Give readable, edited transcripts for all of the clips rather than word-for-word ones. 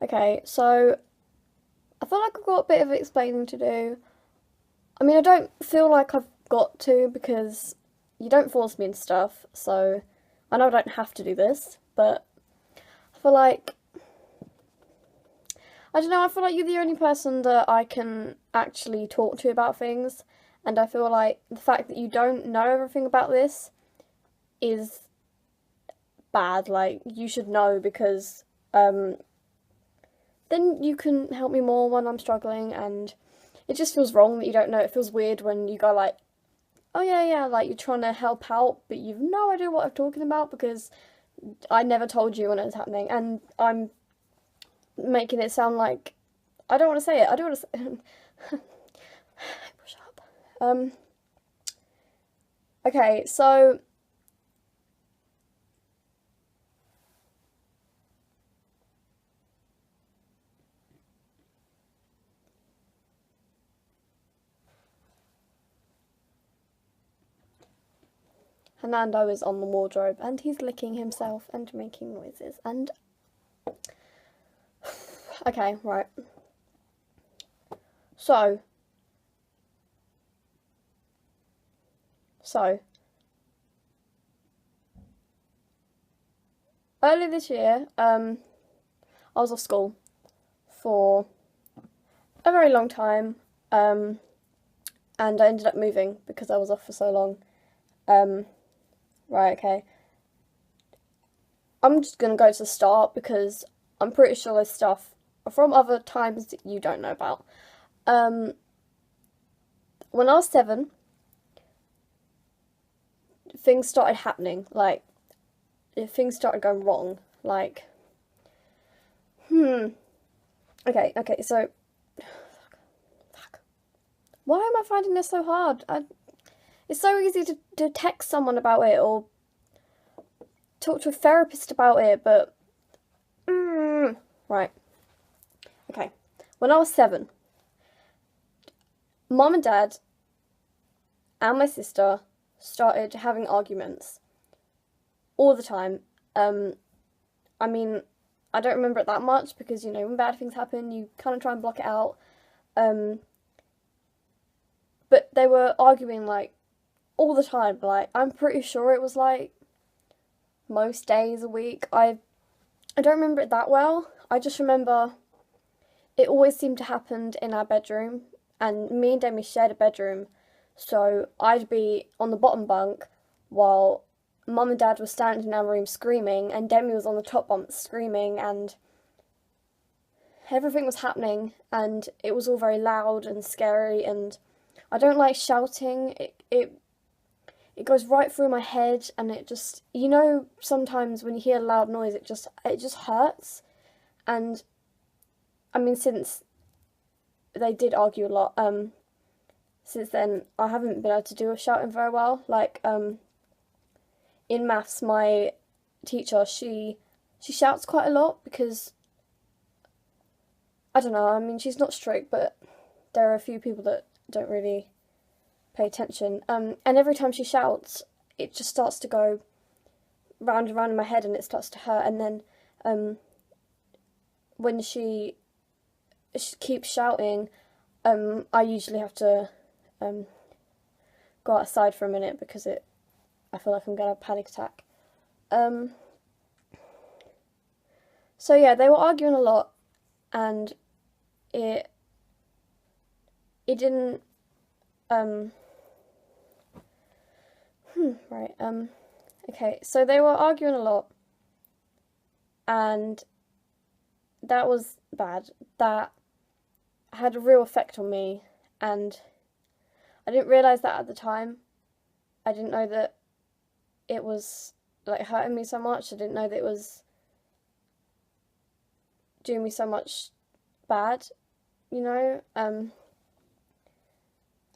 Okay, so I feel like I've got a bit of explaining to do. I mean, I don't feel like I've got to because you don't force me into stuff, so I know I don't have to do this, but I feel like, I don't know, I feel like you're the only person that I can actually talk to about things, and I feel like the fact that you don't know everything about this is bad. Like, you should know because then you can help me more when I'm struggling, and it just feels wrong that you don't know. It feels weird when you go like, oh yeah, like you're trying to help out, but you've no idea what I'm talking about because I never told you when it was happening, and I'm making it sound like I don't want to say it. I don't want to say. Push up. Okay, so Hernando is on the wardrobe and he's licking himself and making noises and okay, right. So earlier this year, I was off school for a very long time, and I ended up moving because I was off for so long. Right, okay. I'm just gonna go to the start because I'm pretty sure there's stuff from other times that you don't know about. Um, when I was 7, things started happening. Like, things started going wrong. Like, okay, so, fuck. Why am I finding this so hard? It's so easy to text someone about it or talk to a therapist about it, but, right. Okay, when I was 7, Mum and Dad and my sister started having arguments all the time. I mean, I don't remember it that much because, you know, when bad things happen, you kind of try and block it out. But they were arguing, like, all the time. Like, I'm pretty sure it was, like, most days a week. I don't remember it that well. I just remember it always seemed to happen in our bedroom, and me and Demi shared a bedroom, so I'd be on the bottom bunk while Mum and Dad were standing in our room screaming, and Demi was on the top bunk screaming, and everything was happening, and it was all very loud and scary, and I don't like shouting. It goes right through my head, and it just, you know, sometimes when you hear a loud noise, it just hurts, and I mean, since they did argue a lot, since then I haven't been able to do a shouting very well. Like, in maths, my teacher, she shouts quite a lot because, I don't know, I mean, she's not strict, but there are a few people that don't really pay attention. And every time she shouts, it just starts to go round and round in my head and it starts to hurt. And then, when she keeps shouting, I usually have to, go outside for a minute because I feel like I'm gonna have a panic attack. So yeah, they were arguing a lot, and it didn't, right, okay, so they were arguing a lot, and that was bad. That had a real effect on me, and I didn't realise that at the time. I didn't know that it was, like, hurting me so much. I didn't know that it was doing me so much bad, you know? And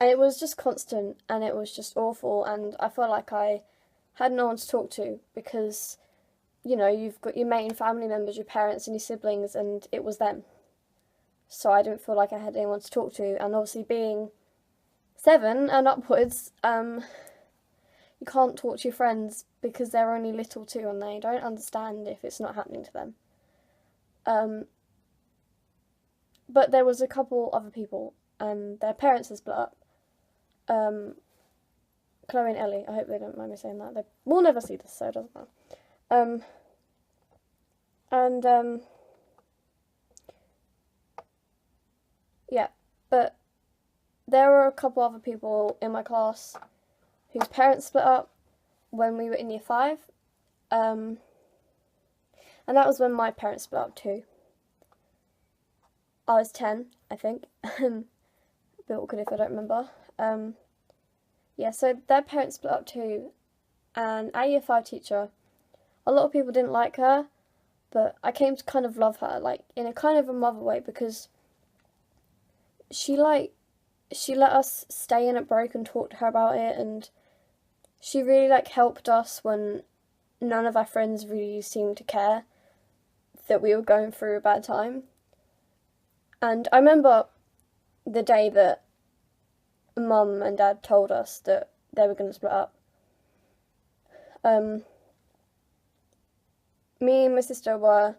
it was just constant, and it was just awful, and I felt like I had no one to talk to because, you know, you've got your main family members, your parents and your siblings, and it was them. So I didn't feel like I had anyone to talk to, and obviously being 7 and upwards, you can't talk to your friends because they're only little too and they don't understand if it's not happening to them. but there was a couple other people, and their parents had split up. Chloe and Ellie. I hope they don't mind me saying that. They will never see this, so it doesn't matter. Yeah, but there were a couple other people in my class whose parents split up when we were in year 5. And that was when my parents split up too. I was 10, I think. A bit awkward if I don't remember. Yeah, so their parents split up too, and our year 5 teacher, a lot of people didn't like her, but I came to kind of love her, like, in a kind of a mother way, because she let us stay in at break and talk to her about it, and she really, like, helped us when none of our friends really seemed to care that we were going through a bad time. And I remember the day that Mum and Dad told us that they were going to split up. Me and my sister were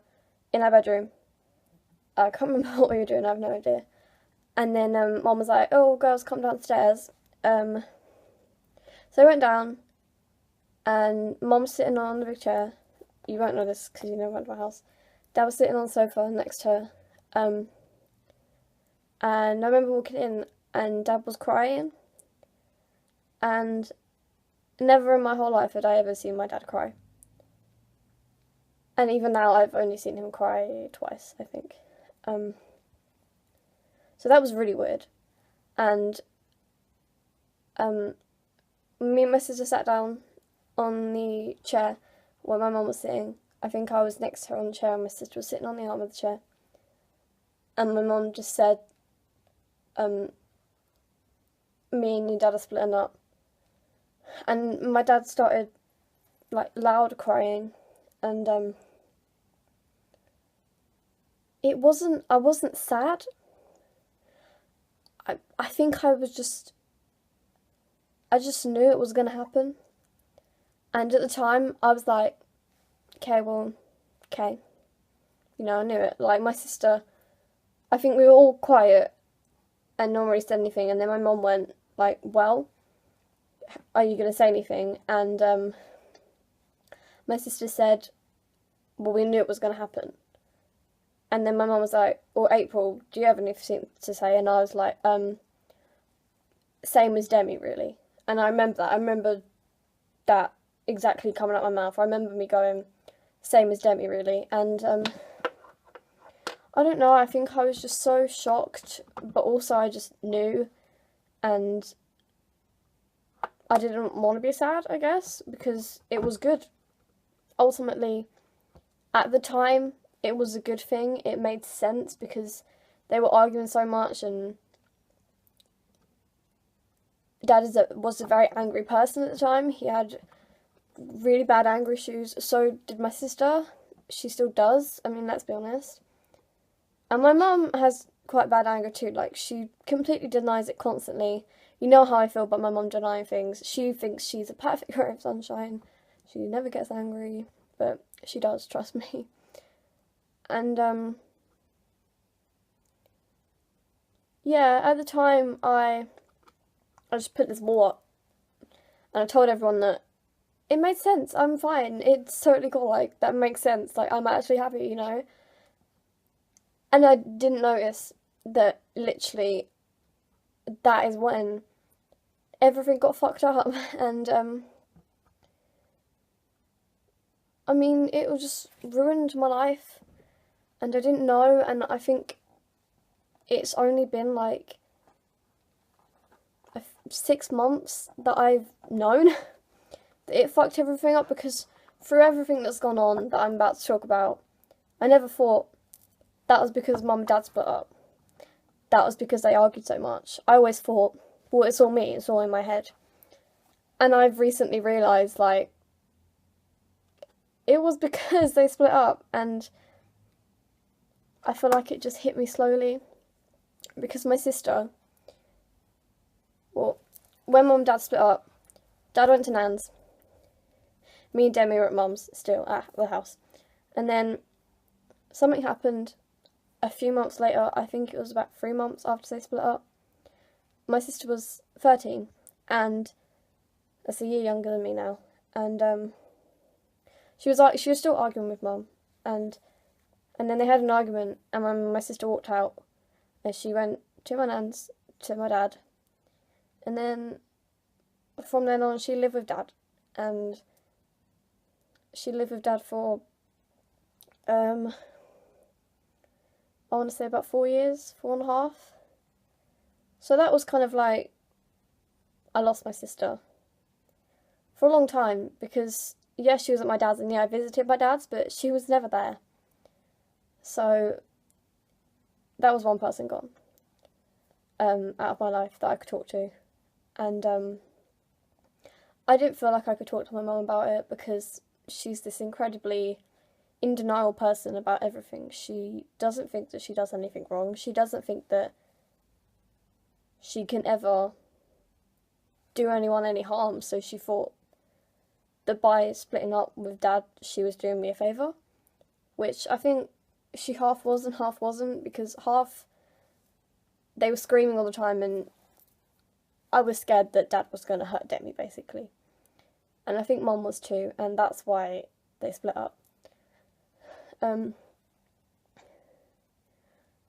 in our bedroom. I can't remember what we were doing, I have no idea. And then Mum was like, "Oh, girls, come downstairs." So I went down, and Mum's sitting on the big chair. You won't know this because you never went to my house. Dad was sitting on the sofa next to her. And I remember walking in, and Dad was crying. And never in my whole life had I ever seen my dad cry. And even now, I've only seen him cry twice, I think. So that was really weird. And me and my sister sat down on the chair where my mum was sitting. I think I was next to her on the chair, and my sister was sitting on the arm of the chair. And my mum just said, "Me and your dad are splitting up." And my dad started, like, loud crying, and I wasn't sad. I think I just knew it was going to happen. And at the time, I was like, okay. You know, I knew it. Like, my sister, I think we were all quiet and no one really said anything. And then my mum went, like, "Well, are you going to say anything?" And my sister said, "Well, we knew it was going to happen." And then my mum was like, "Or April, do you have anything to say?" And I was like, "Same as Demi, really." And I remember that. I remember that exactly coming out my mouth. I remember me going, "Same as Demi, really." And I don't know, I think I was just so shocked, but also I just knew, and I didn't want to be sad, I guess, because it was good. Ultimately, at the time, it was a good thing. It made sense because they were arguing so much, and Dad was a very angry person at the time. He had really bad anger issues. So did my sister. She still does. I mean, let's be honest. And my mum has quite bad anger too. Like, she completely denies it constantly. You know how I feel about my mum denying things. She thinks she's a perfect ray of sunshine. She never gets angry, but she does, trust me. And yeah, at the time I just put this wall up, and I told everyone that it made sense. I'm fine. It's totally cool. Like, that makes sense. Like, I'm actually happy, you know. And I didn't notice that literally that is when everything got fucked up. And I mean, it was just ruined my life, and I didn't know. And I think it's only been like 6 months that I've known that it fucked everything up, because through everything that's gone on that I'm about to talk about, I never thought that was because Mum and Dad split up. That was because they argued so much. I always thought, well, it's all me, it's all in my head. And I've recently realised, like, it was because they split up, and I feel like it just hit me slowly. Because my sister, well, when Mum and Dad split up, Dad went to Nan's. Me and Demi were at Mum's still at the house. And then something happened, a few months later, I think it was about 3 months after they split up, my sister was 13, and that's a year younger than me now, and she was still arguing with mum, and then they had an argument, and my sister walked out, and she went to my nan's, to my dad, and then from then on she lived with dad, and she lived with dad for I want to say about 4 years, 4.5. So that was kind of like, I lost my sister for a long time, because yes, she was at my dad's, and yeah, I visited my dad's, but she was never there. So that was one person gone out of my life that I could talk to, and I didn't feel like I could talk to my mum about it, because she's this incredibly in denial person about everything. She doesn't think that she does anything wrong. She doesn't think that she can ever do anyone any harm, so she thought that by splitting up with dad she was doing me a favour, which I think she half was and half wasn't, because half they were screaming all the time and I was scared that dad was going to hurt Demi, basically. And I think mum was too, and that's why they split up.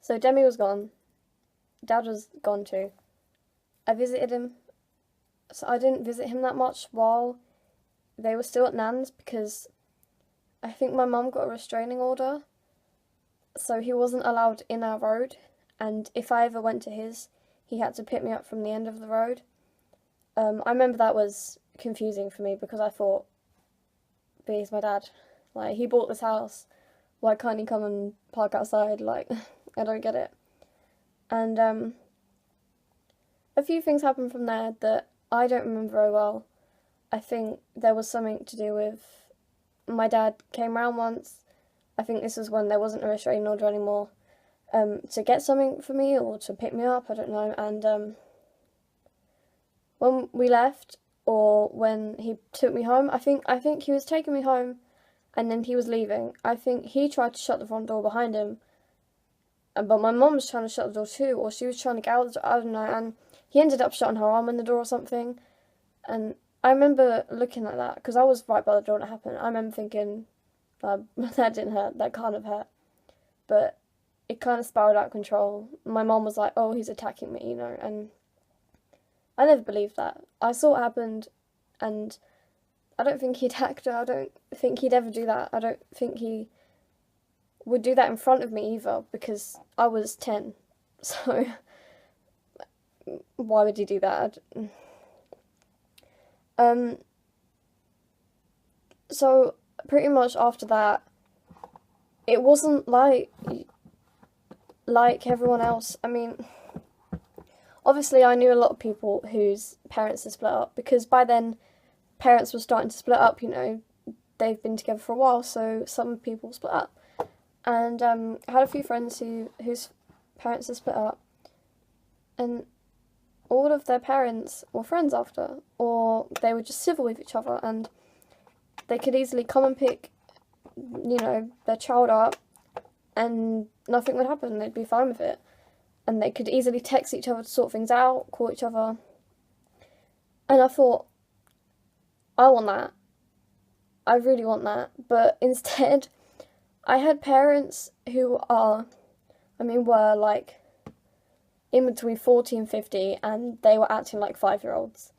So Demi was gone, dad was gone too. I visited him, so I didn't visit him that much while they were still at Nan's, because I think my mum got a restraining order, so he wasn't allowed in our road, and if I ever went to his, he had to pick me up from the end of the road. I remember that was confusing for me, because I thought, but he's my dad, like, he bought this house, why can't he come and park outside? Like, I don't get it. And a few things happened from there that I don't remember very well. I think there was something to do with my dad came round once. I think this was when there wasn't a restraining order anymore, to get something for me or to pick me up, I don't know. And when we left, or when he took me home, I think he was taking me home and then he was leaving. I think he tried to shut the front door behind him, but my mum was trying to shut the door too, or she was trying to get out the door, I don't know, and he ended up shutting her arm in the door or something. And I remember looking at that, because I was right by the door when it happened. I remember thinking, that didn't hurt, that can't have hurt. But it kind of spiraled out of control. My mum was like, oh, he's attacking me, you know, and I never believed that. I saw what happened, and I don't think he attacked her. I don't think he'd ever do that. I don't think he would do that in front of me either, because I was 10. So why would he do that? So pretty much after that, it wasn't like everyone else. I mean, obviously I knew a lot of people whose parents had split up, because by then parents were starting to split up, you know, they've been together for a while, so some people split up. And I had a few friends whose parents had split up, and all of their parents were friends after, or they were just civil with each other, and they could easily come and pick, you know, their child up, and nothing would happen. They'd be fine with it, and they could easily text each other to sort things out, call each other. And I thought, I want that. I really want that. But instead, I had parents who were like in between 40 and 50, and they were acting like 5-year-olds,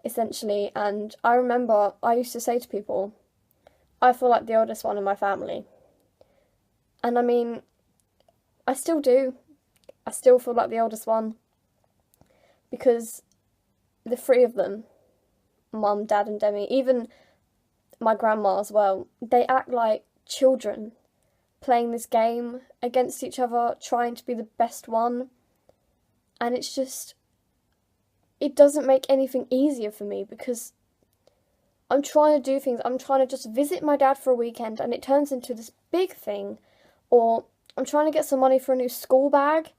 essentially. And I remember I used to say to people, I feel like the oldest one in my family. And I mean, I still do. I still feel like the oldest one, because the three of them, Mum, Dad and Demi, even my grandma as well, they act like children playing this game against each other, trying to be the best one. And it's just, it doesn't make anything easier for me, because I'm trying to do things. I'm trying to just visit my dad for a weekend, and it turns into this big thing. Or I'm trying to get some money for a new school bag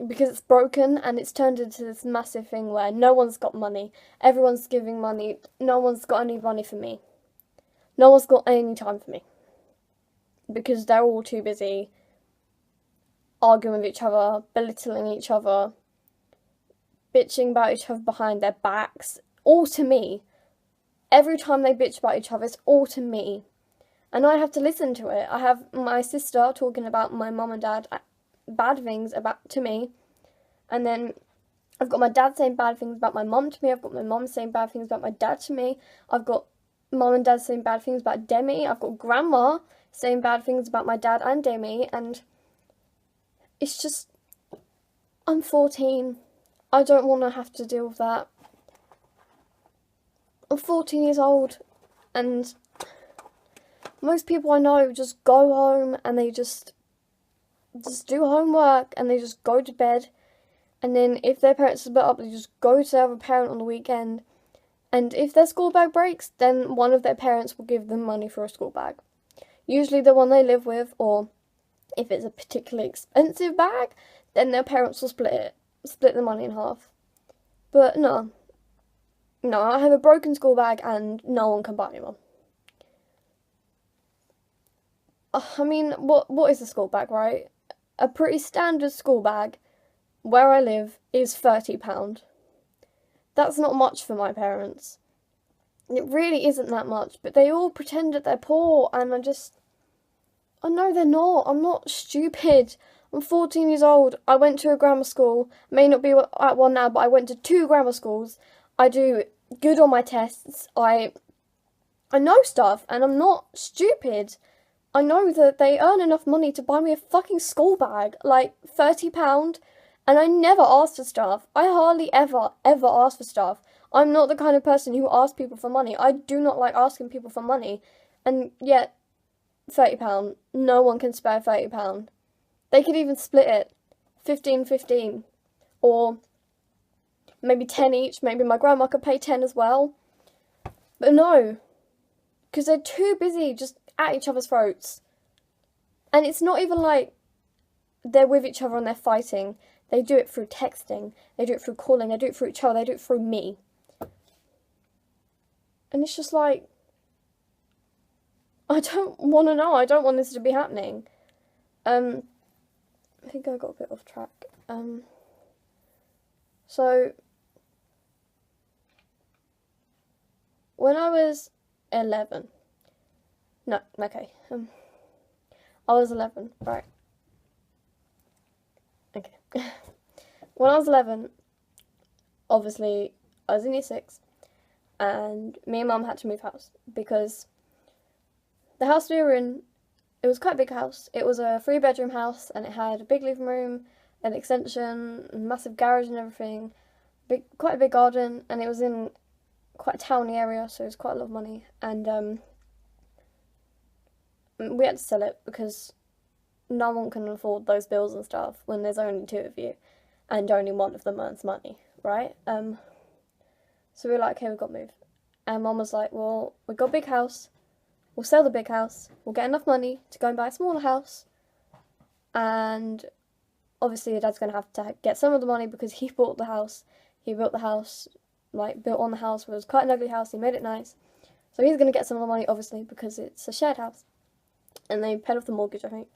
because it's broken, and it's turned into this massive thing where no one's got money. Everyone's giving money. No one's got any money for me. No one's got any time for me, because they're all too busy arguing with each other, belittling each other, bitching about each other behind their backs, all to me. Every time they bitch about each other, it's all to me. And I have to listen to it. I have my sister talking about my mum and dad bad things to me. And then I've got my dad saying bad things about my mum to me. I've got my mum saying bad things about my dad to me. I've got mum and dad saying bad things about Demi. I've got grandma saying bad things about my dad and Demi. And it's just, I'm 14. I don't want to have to deal with that. I'm 14 years old, and most people I know just go home and they just do homework and they just go to bed, and then if their parents split up, they just go to the other parent on the weekend, and if their school bag breaks, then one of their parents will give them money for a school bag. Usually the one they live with, or if it's a particularly expensive bag, then their parents will split the money in half. But no, I have a broken school bag and no one can buy me one. I mean, what is a school bag, right? A pretty standard school bag where I live is £30. That's not much for my parents. It really isn't that much, but they all pretend that they're poor, and I know they're not. I'm not stupid. I'm 14 years old. I went to a grammar school. May not be at one now, but I went to 2 grammar schools. I do good on my tests. I know stuff, and I'm not stupid. I know that they earn enough money to buy me a fucking school bag, like £30, and I never ask for stuff. I hardly ever ask for stuff. I'm not the kind of person who asks people for money. I do not like asking people for money, and yet £30. No one can spare £30. They could even split it 15-15, or maybe 10 each. Maybe my grandma could pay 10 as well. But no, because they're too busy just at each other's throats. And it's not even like they're with each other and they're fighting. They do it through texting, they do it through calling, they do it through each other, they do it through me. And it's just like, I don't want to know. I don't want this to be happening. I think I got a bit off track. So when I was 11, no, okay, I was 11, right, okay, when I was 11, obviously, I was in year 6, and me and Mum had to move house, because the house we were in, it was quite a big house. It was a 3-bedroom house, and it had a big living room, an extension, a massive garage and everything, quite a big garden, and it was in quite a towny area, so it was quite a lot of money, and we had to sell it because no one can afford those bills and stuff when there's only 2 of you, and only one of them earns money, right? So we were like, okay, we've got to move. And Mum was like, well, we've got a big house, we'll sell the big house, we'll get enough money to go and buy a smaller house, and obviously your dad's going to have to get some of the money because he bought the house. He built the house, like, built on the house. It was quite an ugly house, he made it nice. So he's going to get some of the money, obviously, because it's a shared house. And they paid off the mortgage, I think.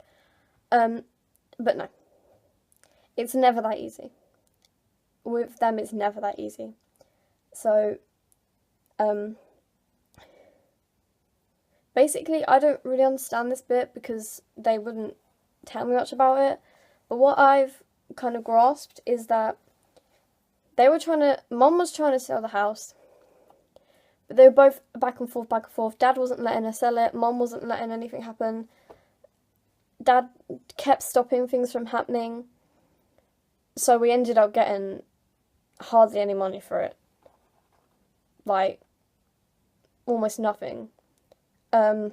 But no. It's never that easy. With them, it's never that easy. So, basically, I don't really understand this bit because they wouldn't tell me much about it. But what I've kind of grasped is that Mum was trying to sell the house, but they were both back and forth. Dad wasn't letting her sell it, Mum wasn't letting anything happen. Dad kept stopping things from happening, so we ended up getting hardly any money for it. Like, almost nothing. So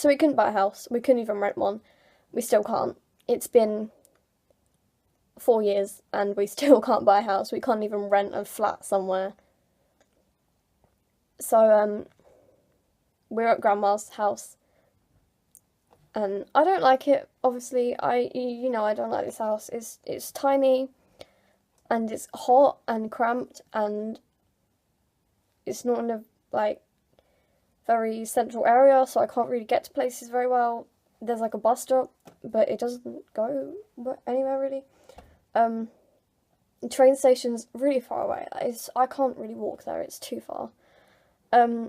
we couldn't buy a house, we couldn't even rent one. We still can't. It's been 4 years and we still can't buy a house. We can't even rent a flat somewhere. So, we're at Grandma's house. And I don't like it, obviously. I don't like this house. It's tiny, and it's hot and cramped, and it's not in a, like, very central area, so I can't really get to places very well. there's like a bus stop, but it doesn't go anywhere really. The train station's really far away. I can't really walk there, it's too far.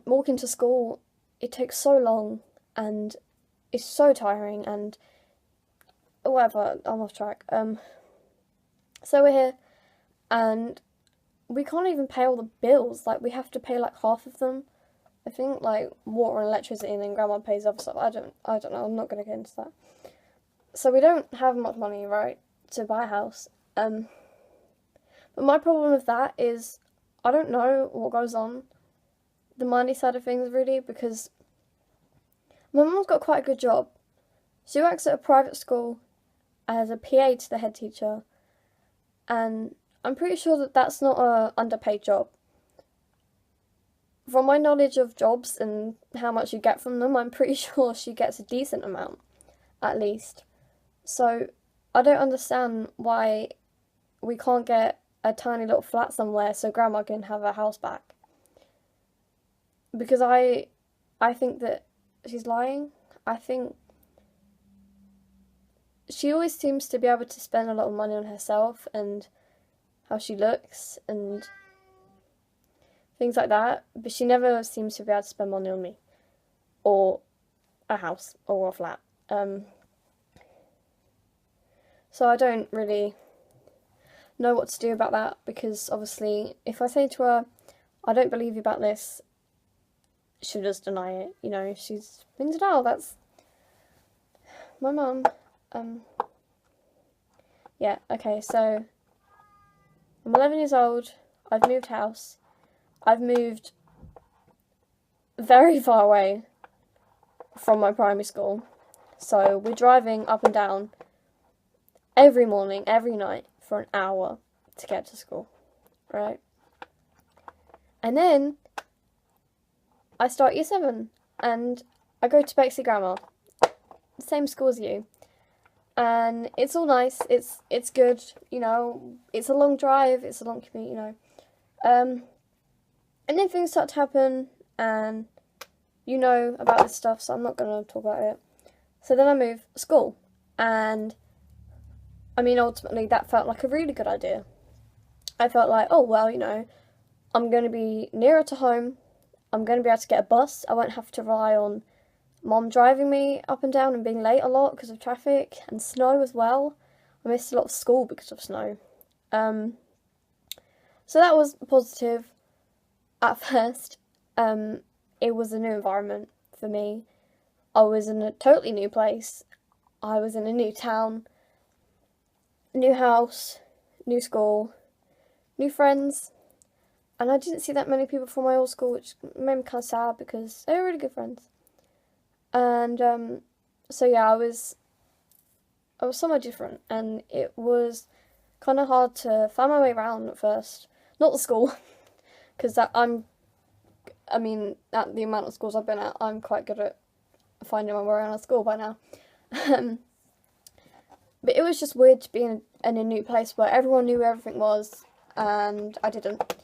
Walking to school, it takes so long, and it's so tiring, and whatever, I'm off track. So we're here, and we can't even pay all the bills. Like, we have to pay like half of them. I think, like, water and electricity, and then Grandma pays other stuff. I don't know, I'm not going to get into that. So we don't have much money, right, to buy a house. But my problem with that is, I don't know what goes on the money side of things, really, because my mum's got quite a good job. She works at a private school as a PA to the head teacher, and I'm pretty sure that that's not a underpaid job. From my knowledge of jobs and how much you get from them, I'm pretty sure she gets a decent amount, at least. So I don't understand why we can't get a tiny little flat somewhere so Grandma can have her house back. Because I think that she's lying. I think she always seems to be able to spend a lot of money on herself and how she looks and things like that, but she never seems to be able to spend money on me or a house or a flat. So I don't really know what to do about that, because obviously if I say to her, I don't believe you about this, she'll just deny it. You know, she's in denial. That's my mum. Yeah, okay, so I'm 11 years old, I've moved house, I've moved very far away from my primary school, so we're driving up and down every morning, every night, for an hour to get to school, right? And then I start year 7, and I go to Bexley Grammar, same school as you. And it's all nice, it's good, you know, it's a long drive, it's a long commute, you know. And then things start to happen, and you know about this stuff, so I'm not going to talk about it. So then I move school, and I mean, ultimately that felt like a really good idea. I felt like, oh, well, you know, I'm going to be nearer to home, I'm going to be able to get a bus, I won't have to rely on Mom driving me up and down and being late a lot because of traffic and snow as well. I missed a lot of school because of snow. So that was positive at first. It was a new environment for me. I was in a totally new place. I was in a new town, new house, new school, new friends. And I didn't see that many people from my old school, which made me kind of sad because they were really good friends. And so yeah, I was somewhere different, and it was kind of hard to find my way around at first. Not the school, because at the amount of schools I've been at, I'm quite good at finding my way around at school by now. But it was just weird to be in a new place where everyone knew where everything was, and I didn't.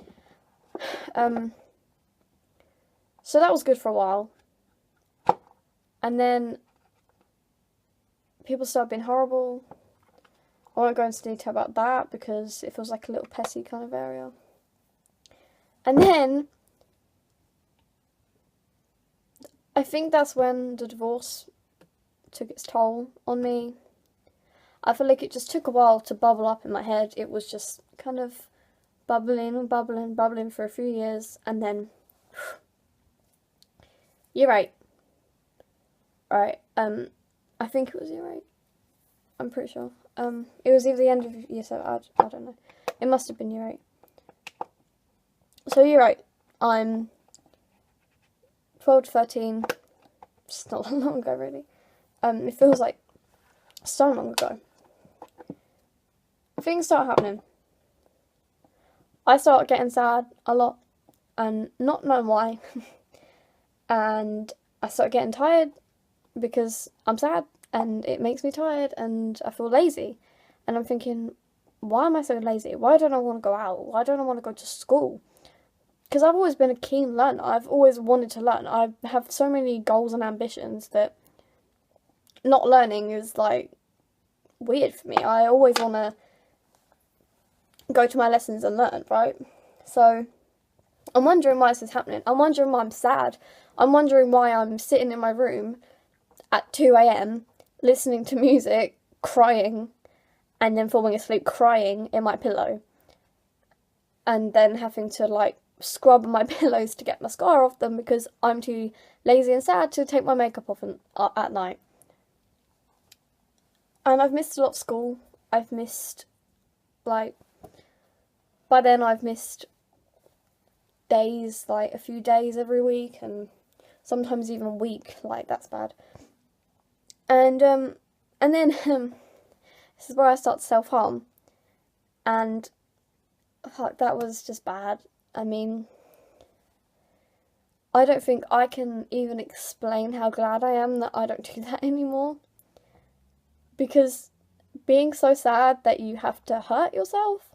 So that was good for a while. And then people started being horrible. I won't go into detail about that because it feels like a little petty kind of area. And then I think that's when the divorce took its toll on me. I feel like it just took a while to bubble up in my head. It was just kind of bubbling and bubbling, bubbling for a few years, and then year 8. Right, I think it was year 8. I'm pretty sure. It was either the end of year 7, I don't know. It must have been year 8. So year 8, I'm 12 to 13. It's not that long ago, really. It feels like so long ago. Things start happening. I start getting sad a lot, and not knowing why. And I start getting tired, because I'm sad and it makes me tired and I feel lazy, and I'm thinking, why am I so lazy? Why don't I want to go out? Why don't I want to go to school? Because I've always been a keen learner. I've always wanted to learn. I have so many goals and ambitions that not learning is like weird for me. I always want to go to my lessons and learn, right? So I'm wondering why this is happening. I'm wondering why I'm sad. I'm wondering why I'm sitting in my room at 2 a.m. listening to music, crying, and then falling asleep crying in my pillow. And then having to like scrub my pillows to get mascara off them because I'm too lazy and sad to take my makeup off at night. And I've missed a lot of school. I've missed, like, by then I've missed days, like a few days every week, and sometimes even a week. Like, that's bad. And then this is where I start to self-harm, and fuck, that was just bad. I mean, I don't think I can even explain how glad I am that I don't do that anymore, because being so sad that you have to hurt yourself,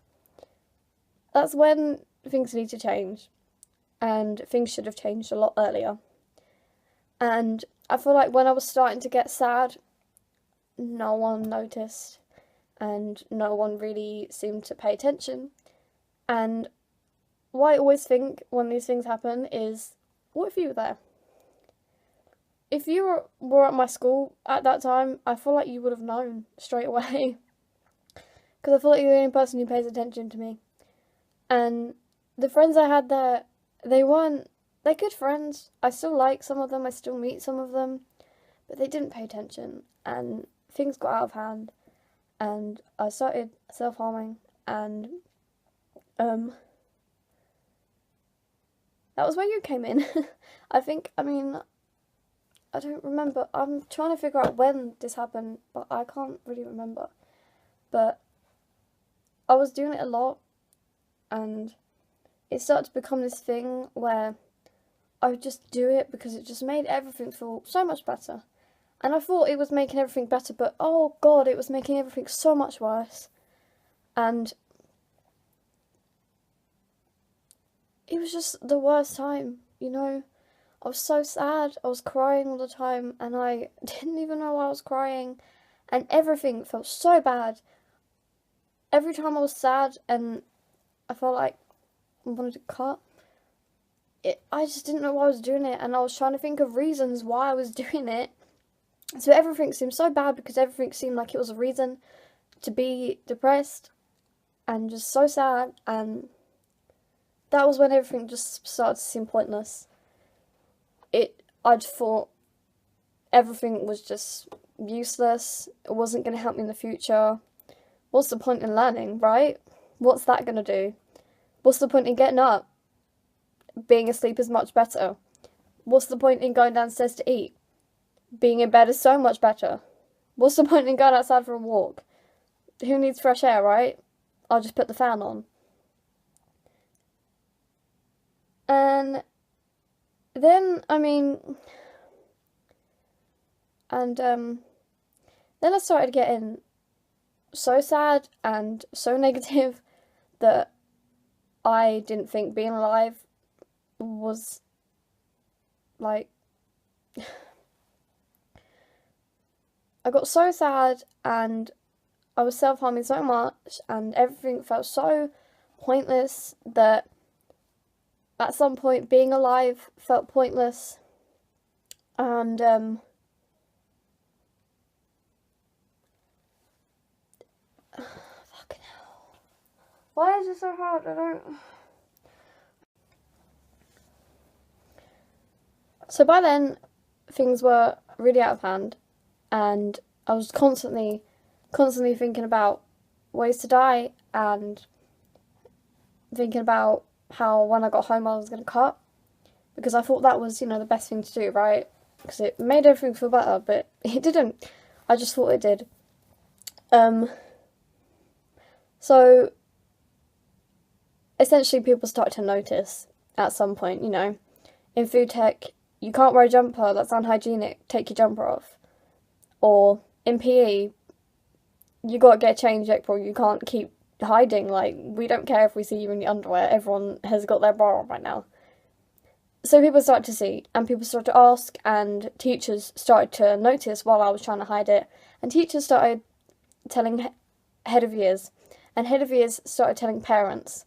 that's when things need to change, and things should have changed a lot earlier. And I feel like when I was starting to get sad, no one noticed, and no one really seemed to pay attention. And what I always think when these things happen is, what if you were there? If you were at my school at that time, I feel like you would have known straight away. Because I feel like you're the only person who pays attention to me. And the friends I had there, they're good friends. I still like some of them, I still meet some of them. But they didn't pay attention, and things got out of hand. And I started self-harming, and that was where you came in. I don't remember. I'm trying to figure out when this happened, but I can't really remember. But I was doing it a lot, and it started to become this thing where I would just do it because it just made everything feel so much better. And I thought it was making everything better, but oh god, it was making everything so much worse. And it was just the worst time, you know. I was so sad, I was crying all the time, and I didn't even know why I was crying, and everything felt so bad. Every time I was sad and I felt like I wanted to cut, I just didn't know why I was doing it, and I was trying to think of reasons why I was doing it. So everything seemed so bad because everything seemed like it was a reason to be depressed and just so sad, and that was when everything just started to seem pointless. I just thought everything was just useless. It wasn't going to help me in the future. What's the point in learning, right? What's that going to do? What's the point in getting up? Being asleep is much better. What's the point in going downstairs to eat? Being in bed is so much better. What's the point in going outside for a walk? Who needs fresh air, right? I'll just put the fan on. And then, then I started getting so sad and so negative that I didn't think being alive was, like, I got so sad and I was self-harming so much and everything felt so pointless that at some point being alive felt pointless. And fucking hell, why is it so hard? So by then things were really out of hand, and I was constantly thinking about ways to die, and thinking about how when I got home I was going to cut, because I thought that was, the best thing to do, right? Because it made everything feel better, but it didn't. I just thought it did. So essentially people started to notice at some point, in food tech, you can't wear a jumper, that's unhygienic, take your jumper off. Or in PE, you gotta get a change, April, you can't keep hiding, like, we don't care if we see you in your underwear, everyone has got their bra on right now. So people started to see, and people started to ask, and teachers started to notice while I was trying to hide it, and teachers started telling head of years, and head of years started telling parents.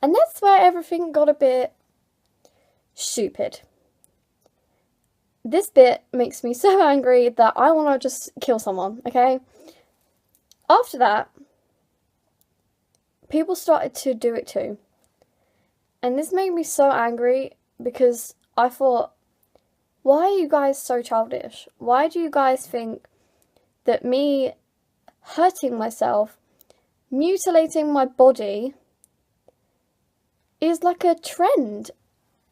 And that's where everything got a bit stupid. This bit makes me so angry that I want to just kill someone, okay? After that, people started to do it too. And this made me so angry because I thought, why are you guys so childish? Why do you guys think that me hurting myself, mutilating my body, is like a trend?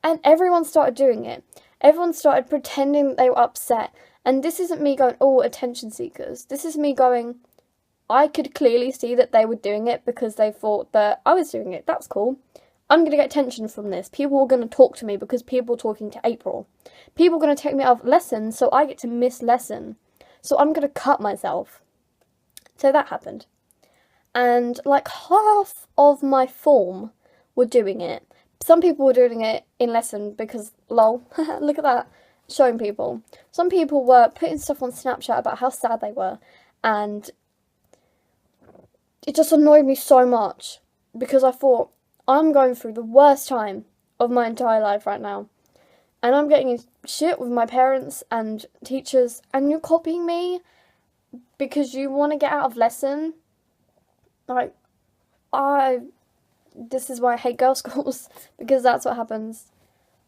And everyone started doing it. Everyone started pretending they were upset. And this isn't me going, oh, attention seekers. This is me going, I could clearly see that they were doing it because they thought that I was doing it. That's cool. I'm going to get attention from this. People are going to talk to me because people are talking to April. People are going to take me out of lessons, so I get to miss lesson. So I'm going to cut myself. So that happened. And like half of my form were doing it. Some people were doing it in lesson because, lol, look at that, showing people. Some people were putting stuff on Snapchat about how sad they were. And it just annoyed me so much because I thought, I'm going through the worst time of my entire life right now. And I'm getting in shit with my parents and teachers, and you're copying me because you want to get out of lesson. Like, this is why I hate girls' schools, because that's what happens.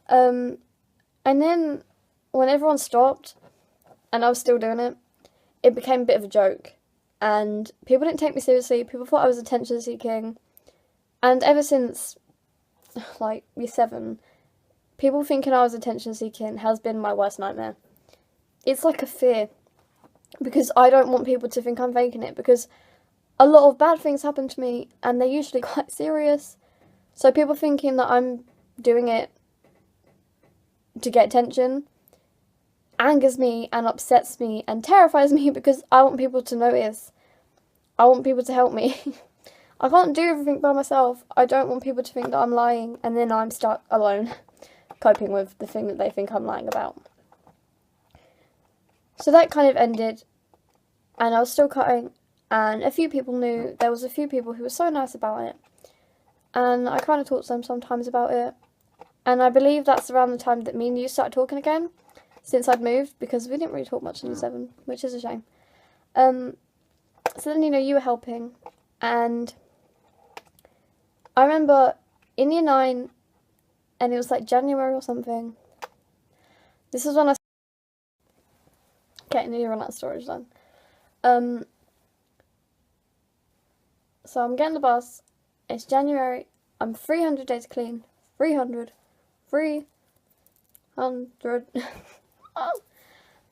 And then, when everyone stopped, and I was still doing it, it became a bit of a joke. And people didn't take me seriously, people thought I was attention seeking. And ever since, like, year 7, people thinking I was attention seeking has been my worst nightmare. It's like a fear, because I don't want people to think I'm faking it, because a lot of bad things happen to me, and they're usually quite serious. So people thinking that I'm doing it to get attention angers me and upsets me and terrifies me, because I want people to notice. I want people to help me. I can't do everything by myself. I don't want people to think that I'm lying, and then I'm stuck alone, coping with the thing that they think I'm lying about. So that kind of ended, and I was still cutting, and a few people knew. There was a few people who were so nice about it, and I kind of talked to them sometimes about it, and I believe that's around the time that me and you started talking again, since I'd moved, because we didn't really talk much in year 7, which is a shame. So then, you were helping, and I remember in year 9, and it was like January or something. This is when I... Okay, nearly run out of storage then. So I'm getting the bus. It's January. I'm 300 days clean. 300. 300.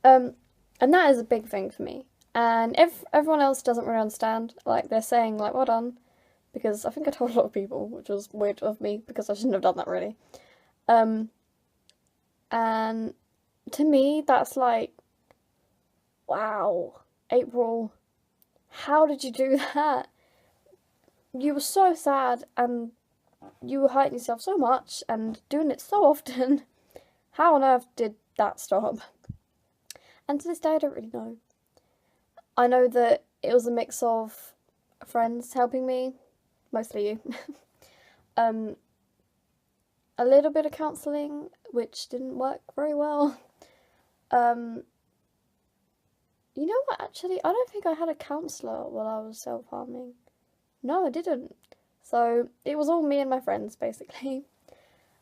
And that is a big thing for me. And if everyone else doesn't really understand, like, they're saying, like, well done. Because I think I told a lot of people, which was weird of me, because I shouldn't have done that, really. And to me, that's like, wow, April, how did you do that? You were so sad, and you were hurting yourself so much, and doing it so often. How on earth did that stop? And to this day, I don't really know. I know that it was a mix of friends helping me, mostly you. A little bit of counselling, which didn't work very well. You know what, actually, I don't think I had a counsellor while I was self-harming. No, I didn't. So, it was all me and my friends, basically.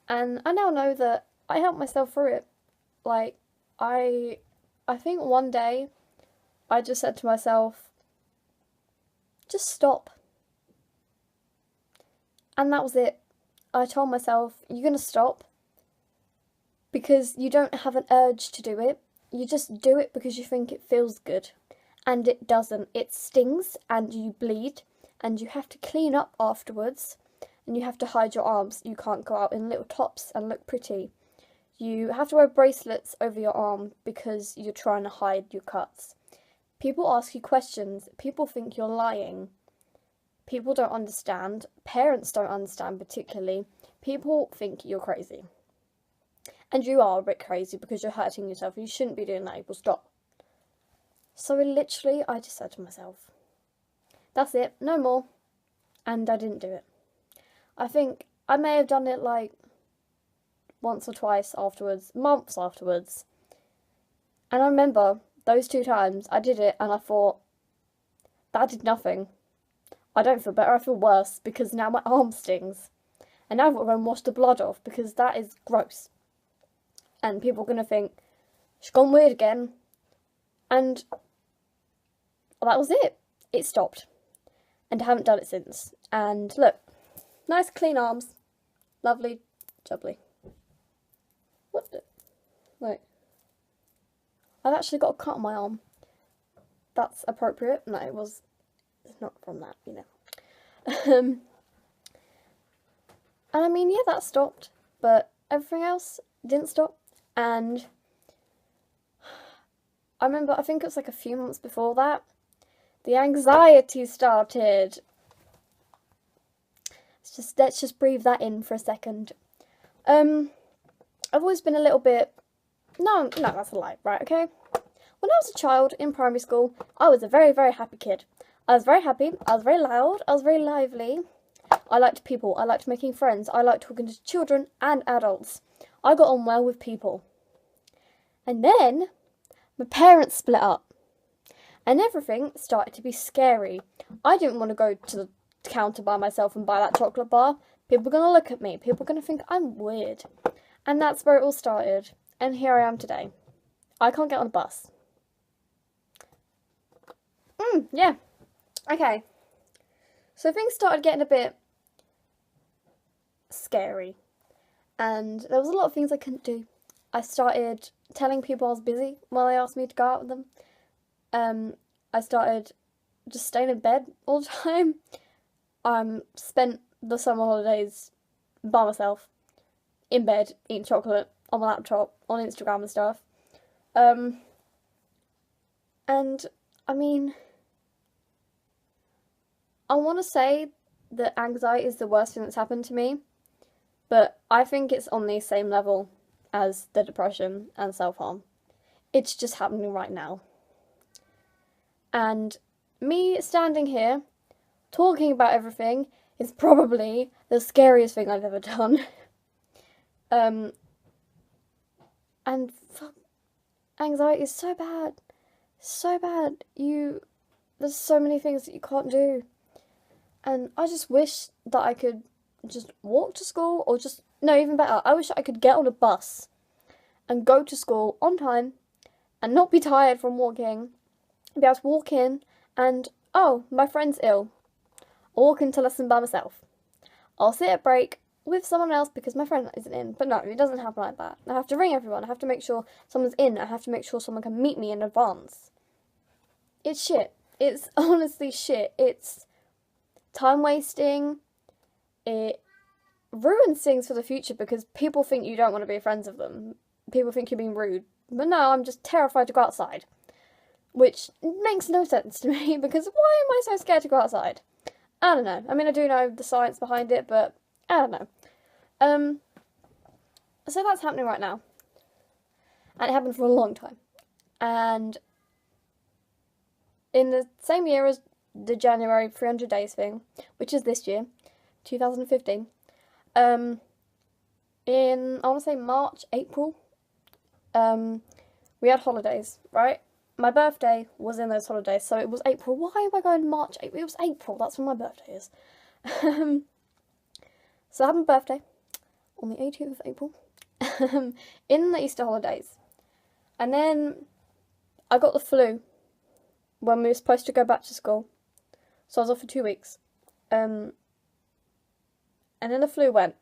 And I now know that I helped myself through it. Like, I think one day, I just said to myself, just stop. And that was it. I told myself, you're going to stop because you don't have an urge to do it. You just do it because you think it feels good. And it doesn't. It stings and you bleed and you have to clean up afterwards and you have to hide your arms. You can't go out in little tops and look pretty. You have to wear bracelets over your arm because you're trying to hide your cuts. People ask you questions. People think you're lying. People don't understand. Parents don't understand particularly. People think you're crazy. and you are a bit crazy because you're hurting yourself. You shouldn't be doing that. You will stop. So literally, I just said to myself, that's it, no more. And I didn't do it. I think I may have done it like once or twice afterwards, months afterwards. And I remember those 2 times I did it and I thought, that did nothing. I don't feel better, I feel worse because now my arm stings. And now I've got to go and wash the blood off because that is gross. And people are going to think, she's gone weird again. And that was it. It stopped. And I haven't done it since. And look, nice clean arms. Lovely, jubbly. What the? Wait. I've actually got a cut on my arm. That's appropriate. No, it's not from that, you know. And I mean, yeah, that stopped. But everything else didn't stop. And I remember, I think it was like a few months before that, the anxiety started. Let's just breathe that in for a second. I've always been a little bit, no, that's a lie, right, okay? When I was a child in primary school, I was a very, very happy kid. I was very happy, I was very loud, I was very lively. I liked people, I liked making friends, I liked talking to children and adults. I got on well with people. And then, my parents split up. And everything started to be scary. I didn't want to go to the counter by myself and buy that chocolate bar. People are going to look at me. People are going to think I'm weird. And that's where it all started. And here I am today. I can't get on a bus. Yeah. Okay. So things started getting a bit scary. And there was a lot of things I couldn't do. I started telling people I was busy when they asked me to go out with them. I started just staying in bed all the time. Spent the summer holidays by myself, in bed, eating chocolate, on my laptop, on Instagram and stuff. And, I mean, I want to say that anxiety is the worst thing that's happened to me, but I think it's on the same level as the depression and self-harm. It's just happening right now. And me standing here, talking about everything, is probably the scariest thing I've ever done. And anxiety is so bad. So bad. There's so many things that you can't do. And I just wish that I could just walk to school, or no, even better, I wish I could get on a bus and go to school on time and not be tired from walking. Be able to walk in and, oh, my friend's ill. I'll walk into lesson by myself. I'll sit at break with someone else because my friend isn't in. But no, it doesn't happen like that. I have to ring everyone. I have to make sure someone's in. I have to make sure someone can meet me in advance. It's shit. It's honestly shit. It's time wasting. It ruins things for the future because people think you don't want to be friends with them. People think you're being rude. But no, I'm just terrified to go outside. Which makes no sense to me, because why am I so scared to go outside? I don't know. I mean, I do know the science behind it, but I don't know. So that's happening right now. And it happened for a long time. And in the same year as the January 300 days thing, which is this year, 2015, in, I want to say March, April, we had holidays, right? My birthday was in those holidays, so it was April. Why am I going March, April? It was April, that's when my birthday is. So I had my birthday on the 18th of April, in the Easter holidays. And then I got the flu when we were supposed to go back to school. So I was off for 2 weeks. And then the flu went.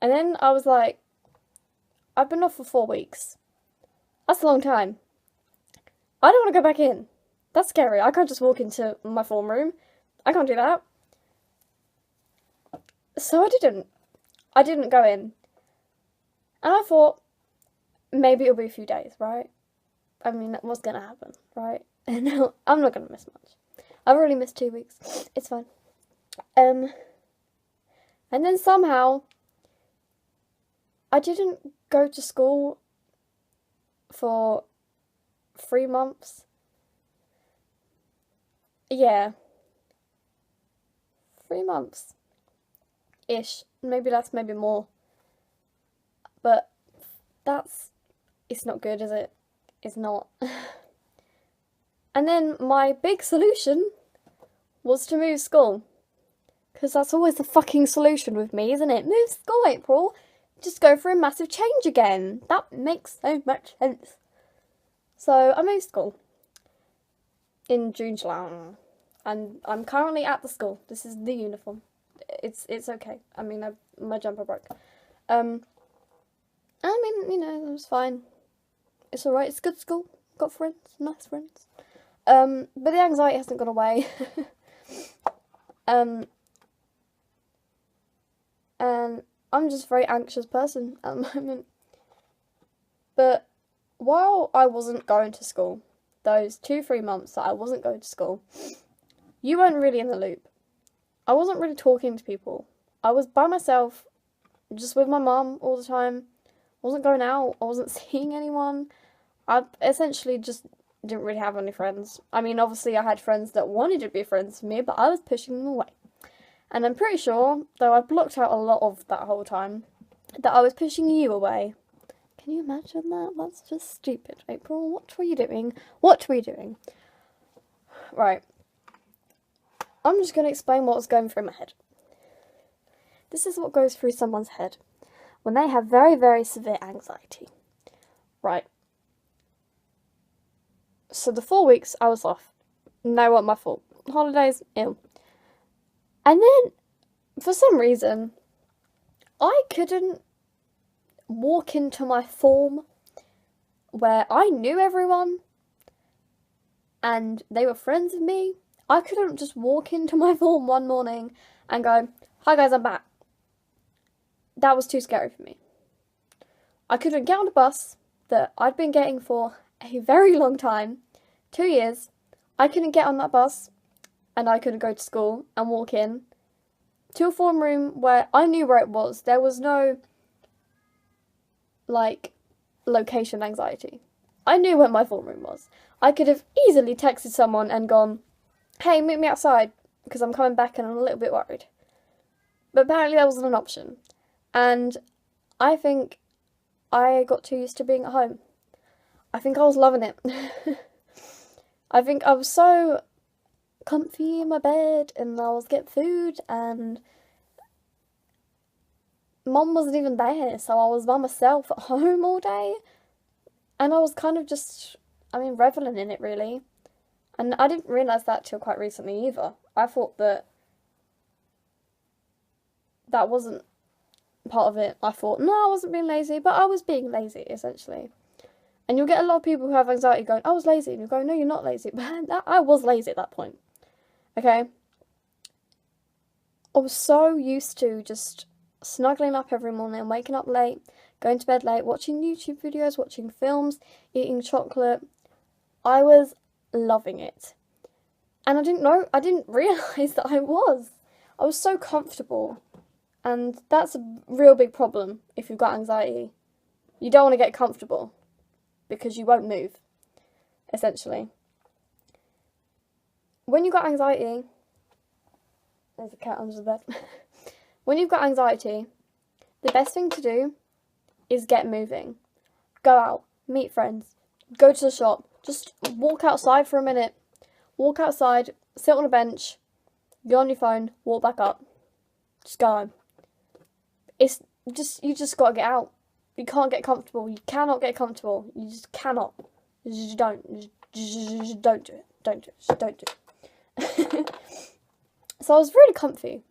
And then I was like, I've been off for 4 weeks. That's a long time. I don't want to go back in. That's scary. I can't just walk into my form room. I can't do that. So I didn't. I didn't go in. And I thought, maybe it'll be a few days, right? I mean, what's going to happen, right? And I'm not going to miss much. I've already missed 2 weeks. It's fine. And then somehow, I didn't go to school for 3 months. Yeah. 3 months. Ish. Maybe less, maybe more. But it's not good, is it? It's not. And then my big solution was to move school. Because that's always the fucking solution with me, isn't it? Move school, April. Just go for a massive change again. That makes so much sense. So I moved school in June, July. And I'm currently at the school. This is the uniform. It's okay. I mean, my jumper broke. I mean, it was fine. It's alright. It's a good school. Got friends. Nice friends. But the anxiety hasn't gone away. And I'm just a very anxious person at the moment. But while I wasn't going to school, those 2-3 months that I wasn't going to school, you weren't really in the loop. I wasn't really talking to people. I was by myself, just with my mum all the time. I wasn't going out. I wasn't seeing anyone. I essentially just didn't really have any friends. I mean, obviously I had friends that wanted to be friends with me, but I was pushing them away. And I'm pretty sure, though I blocked out a lot of that whole time, that I was pushing you away. Can you imagine that? That's just stupid. April, what were you doing? What were you doing? Right. I'm just going to explain what was going through my head. This is what goes through someone's head when they have very, very severe anxiety. Right. So the 4 weeks I was off. No, what my fault. Holidays, ill. And then, for some reason, I couldn't walk into my form where I knew everyone and they were friends with me. I couldn't just walk into my form one morning and go, "Hi guys, I'm back." That was too scary for me. I couldn't get on a bus that I'd been getting for a very long time, 2 years. I couldn't get on that bus and I couldn't go to school and walk in to a form room where I knew where it was. There was no, location anxiety. I knew where my form room was. I could have easily texted someone and gone, "Hey, meet me outside, because I'm coming back and I'm a little bit worried." But apparently that wasn't an option. And I think I got too used to being at home. I think I was loving it. I think I was so comfy in my bed and I was getting food and Mum wasn't even there, so I was by myself at home all day. And I was kind of just, reveling in it really. And I didn't realise that till quite recently either. I thought that wasn't part of it. I thought, no, I wasn't being lazy, but I was being lazy, essentially. And you'll get a lot of people who have anxiety going, "I was lazy," and you go, "No, you're not lazy." But I was lazy at that point. Okay? I was so used to just snuggling up every morning, waking up late, going to bed late, watching YouTube videos, watching films, eating chocolate. I was loving it. And I didn't realise that I was. I was so comfortable. And that's a real big problem if you've got anxiety. You don't want to get comfortable because you won't move, essentially. When you've got anxiety, there's a cat under the bed. When you've got anxiety, the best thing to do is get moving. Go out, meet friends, go to the shop, just walk outside for a minute. Walk outside, sit on a bench, get on your phone, walk back up. Just go home. You just gotta get out. You can't get comfortable. You cannot get comfortable. You just cannot. You just don't. Just don't do it. Don't do it. Just don't do it. So I was really comfy,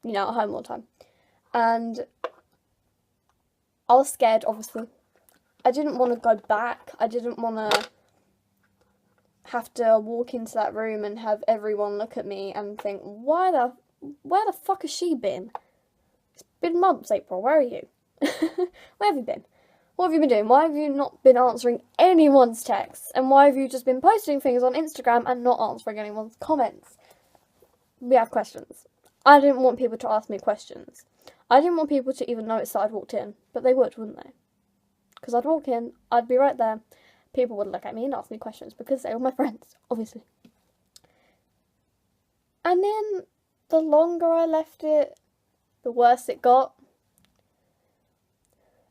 at home all the time. And I was scared, obviously. I didn't want to go back. I didn't want to have to walk into that room and have everyone look at me and think, where the fuck has she been? It's been months, April. Where are you? Where have you been? What have you been doing? Why have you not been answering anyone's texts? And why have you just been posting things on Instagram and not answering anyone's comments? We have questions. I didn't want people to ask me questions. I didn't want people to even notice that I'd walked in, but they would, wouldn't they? because I'd walk in, I'd be right there. People would look at me and ask me questions because they were my friends, obviously. And then the longer I left it, the worse it got.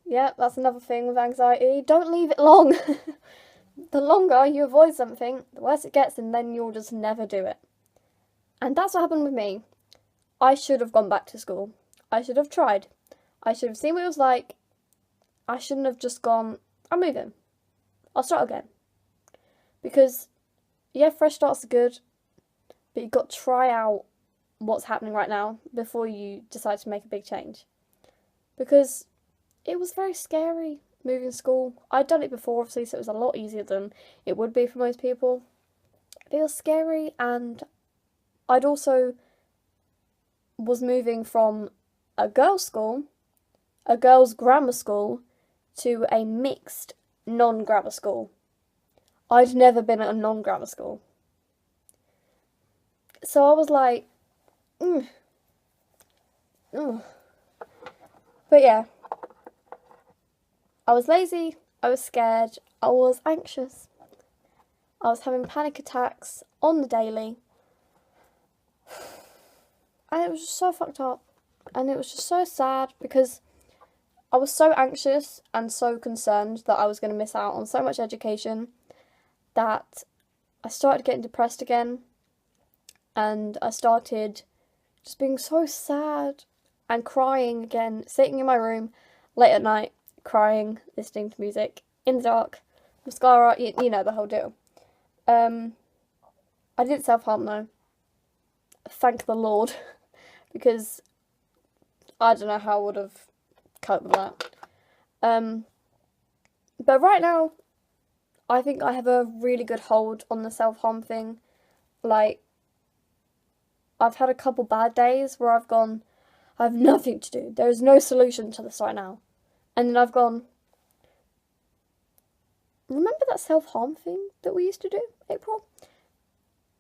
Yeah, that's another thing with anxiety. Don't leave it long. The longer you avoid something, the worse it gets, and then you'll just never do it. And that's what happened with me. I should have gone back to school. I should have tried. I should have seen what it was like. I shouldn't have just gone, I'm moving. I'll start again. Because, yeah, fresh starts are good, but you've got to try out what's happening right now before you decide to make a big change. Because it was very scary moving school. I'd done it before, obviously, so it was a lot easier than it would be for most people. It was scary, and I'd also was moving from a girls' school, a girls' grammar school, to a mixed non-grammar school. I'd never been at a non-grammar school. So I was like, But yeah, I was lazy, I was scared, I was anxious. I was having panic attacks on the daily. And it was just so fucked up. And it was just so sad because I was so anxious and so concerned that I was going to miss out on so much education that I started getting depressed again. And I started just being so sad and crying again, sitting in my room late at night, crying, listening to music, in the dark, mascara, you know, the whole deal. I didn't self-harm though. Thank the Lord. Because I don't know how I would have coped with that. But right now, I think I have a really good hold on the self-harm thing. Like, I've had a couple bad days where I've gone, I have nothing to do. There is no solution to this right now. And then I've gone, remember that self-harm thing that we used to do, April?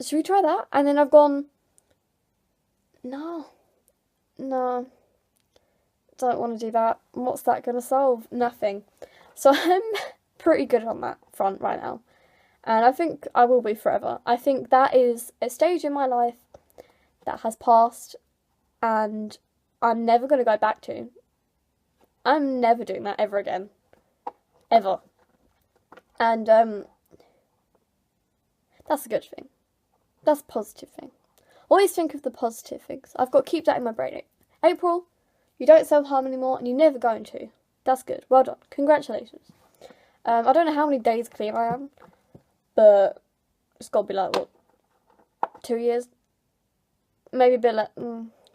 Should we try that? And then I've gone, no, don't want to do that. What's that going to solve? Nothing. So I'm pretty good on that front right now. And I think I will be forever. I think that is a stage in my life that has passed and I'm never going to go back to. I'm never doing that ever again. Ever. And that's a good thing. That's a positive thing. Always think of the positive things. I've got to keep that in my brain. April, you don't self-harm anymore and you're never going to. That's good. Well done. Congratulations. I don't know how many days clear I am, but it's got to be like, what, 2 years? Maybe a bit less.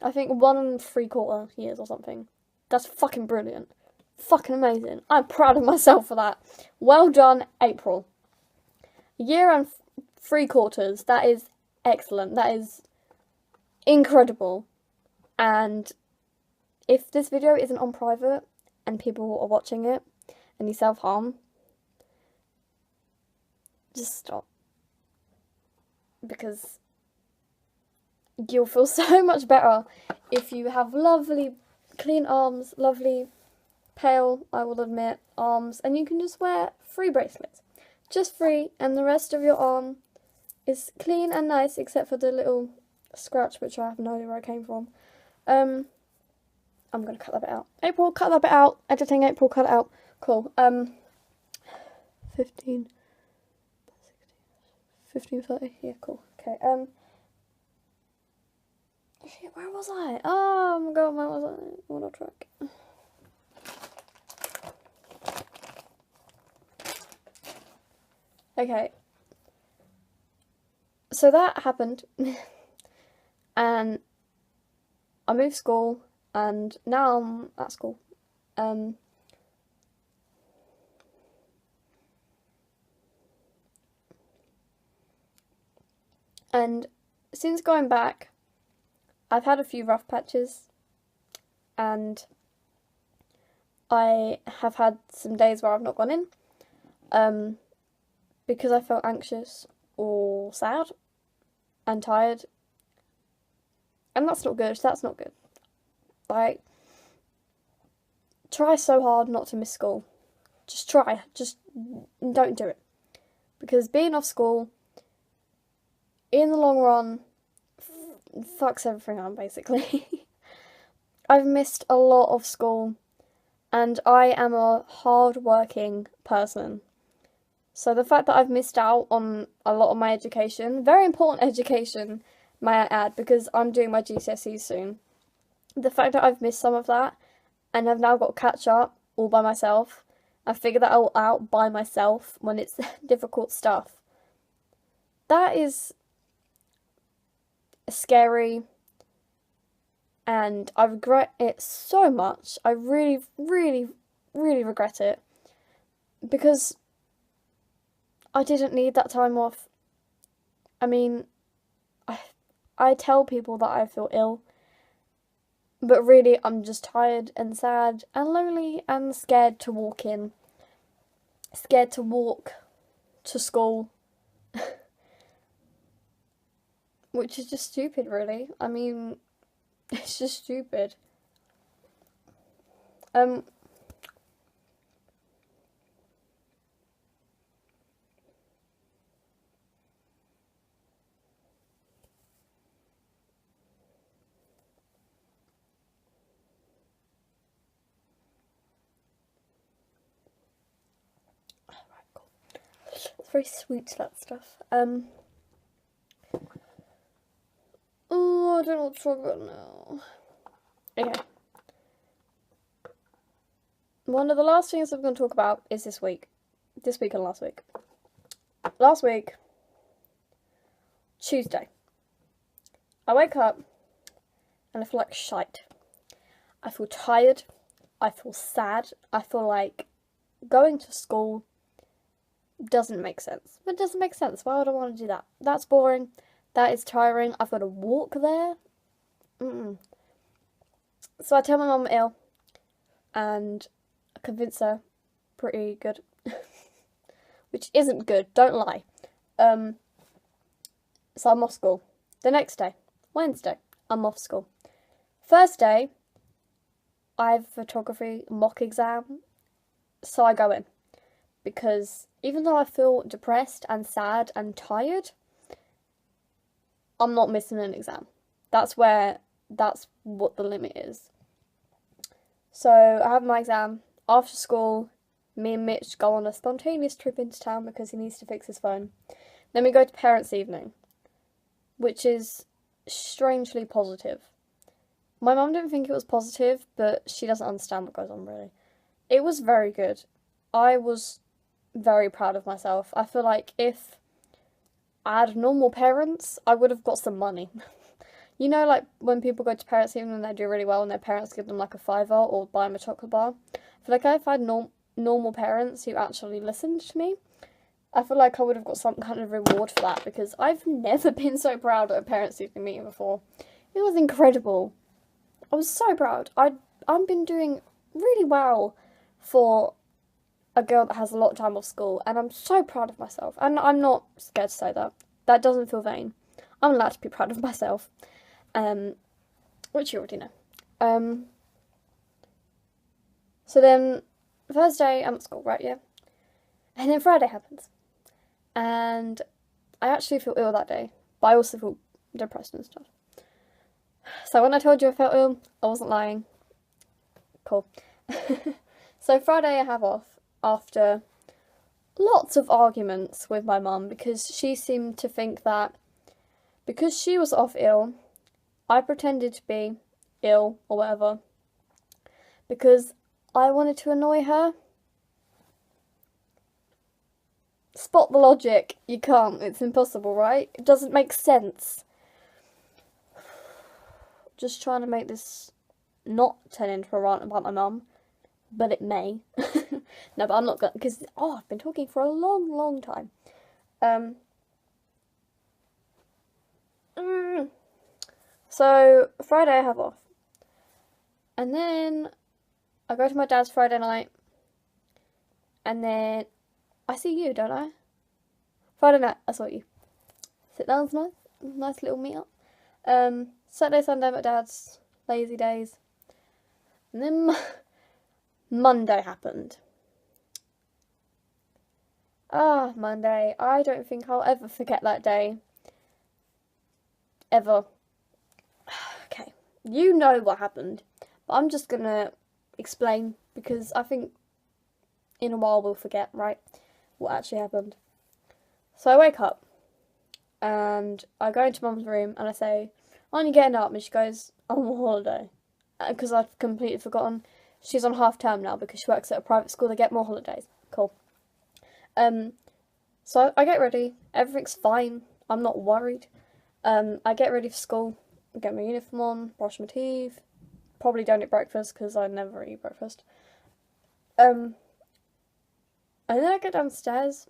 I think 1 3/4 years or something. That's fucking brilliant. Fucking amazing. I'm proud of myself for that. Well done, April. 1 year and 3/4. That is excellent. That is incredible. And if this video isn't on private and people are watching it and you self-harm, just stop. Because you'll feel so much better if you have lovely, clean arms, lovely, pale, I will admit, arms, and you can just wear 3 bracelets. Just 3, and the rest of your arm is clean and nice, except for the little scratch, which I have no idea where it came from. I'm going to cut that bit out. April, cut that bit out. Editing, April, cut it out. Cool. 15, 30, yeah, cool. Okay, shit, where was I? Oh my god, where was I? What a track. Okay. So that happened. And I moved school, and now I'm at school. And since going back, I've had a few rough patches, and I have had some days where I've not gone in, because I felt anxious or sad and tired, and that's not good. That's not good. Like, try so hard not to miss school. Just try. Just don't do it. Because being off school, in the long run, fucks everything up, basically. I've missed a lot of school, and I am a hard-working person. So the fact that I've missed out on a lot of my education, very important education, may I add, because I'm doing my GCSEs soon. The fact that I've missed some of that, and I've now got to catch up all by myself, I figure that all out by myself when it's difficult stuff. That is scary, and I regret it so much. I really, really, really regret it, because I didn't need that time off. I mean, I tell people that I feel ill, but really I'm just tired and sad and lonely and scared to walk in. Scared to walk to school. Which is just stupid, really. I mean, it's just stupid. It's very sweet, that stuff. Oh, I don't know what to talk about now. Okay. One of the last things I'm going to talk about is this week. This week and last week. Last week, Tuesday, I wake up and I feel like shite. I feel tired. I feel sad. I feel like going to school doesn't make sense. It doesn't make sense. Why would I want to do that? That's boring. That is tiring. I've got to walk there. So I tell my mum I'm ill, and I convince her pretty good. Which isn't good, don't lie. So I'm off school. The next day, Wednesday, I'm off school. Thursday, I have a photography mock exam, so I go in. Because even though I feel depressed and sad and tired, I'm not missing an exam. That's what the limit is. So I have my exam. After school, me and Mitch go on a spontaneous trip into town because he needs to fix his phone. Then we go to parents' evening, which is strangely positive. My mum didn't think it was positive, but she doesn't understand what goes on, really. It was very good. I was very proud of myself. I feel like if I had normal parents, I would have got some money. You know, like when people go to parents' evening and they do really well and their parents give them like a fiver or buy them a chocolate bar. I feel like if I had normal parents who actually listened to me, I feel like I would have got some kind of reward for that, because I've never been so proud at a parents' evening meeting before. It was incredible. I was so proud. I've been doing really well for a girl that has a lot of time off school, and I'm so proud of myself. And I'm not scared to say that. That doesn't feel vain. I'm allowed to be proud of myself. Which you already know. So then, Thursday, I'm at school, right, yeah? And then Friday happens. And I actually feel ill that day, but I also feel depressed and stuff. So when I told you I felt ill, I wasn't lying. Cool. So Friday I have off after lots of arguments with my mum, because she seemed to think that because she was off ill, I pretended to be ill or whatever because I wanted to annoy her. Spot the logic. You can't. It's impossible, right? It doesn't make sense. Just trying to make this not turn into a rant about my mum, but it may. No, but I'm not going to, because, I've been talking for a long, long time. So, Friday I have off. And then I go to my dad's Friday night. And then I see you, don't I? Friday night, I saw you. Sit down's nice. Nice little meet up. Saturday, Sunday, my dad's. Lazy days. And then Monday happened. Ah, Monday. I don't think I'll ever forget that day. Ever. Okay. You know what happened. But I'm just gonna explain because I think in a while we'll forget, right? What actually happened. So I wake up and I go into Mum's room and I say, "Aren't you getting up?" And she goes, "I'm on holiday." Because I've completely forgotten. She's on half term now because she works at a private school. They get more holidays. Cool. So I get ready. Everything's fine. I'm not worried. I get ready for school. Get my uniform on. Brush my teeth. Probably don't eat breakfast because I never eat breakfast. And then I get downstairs.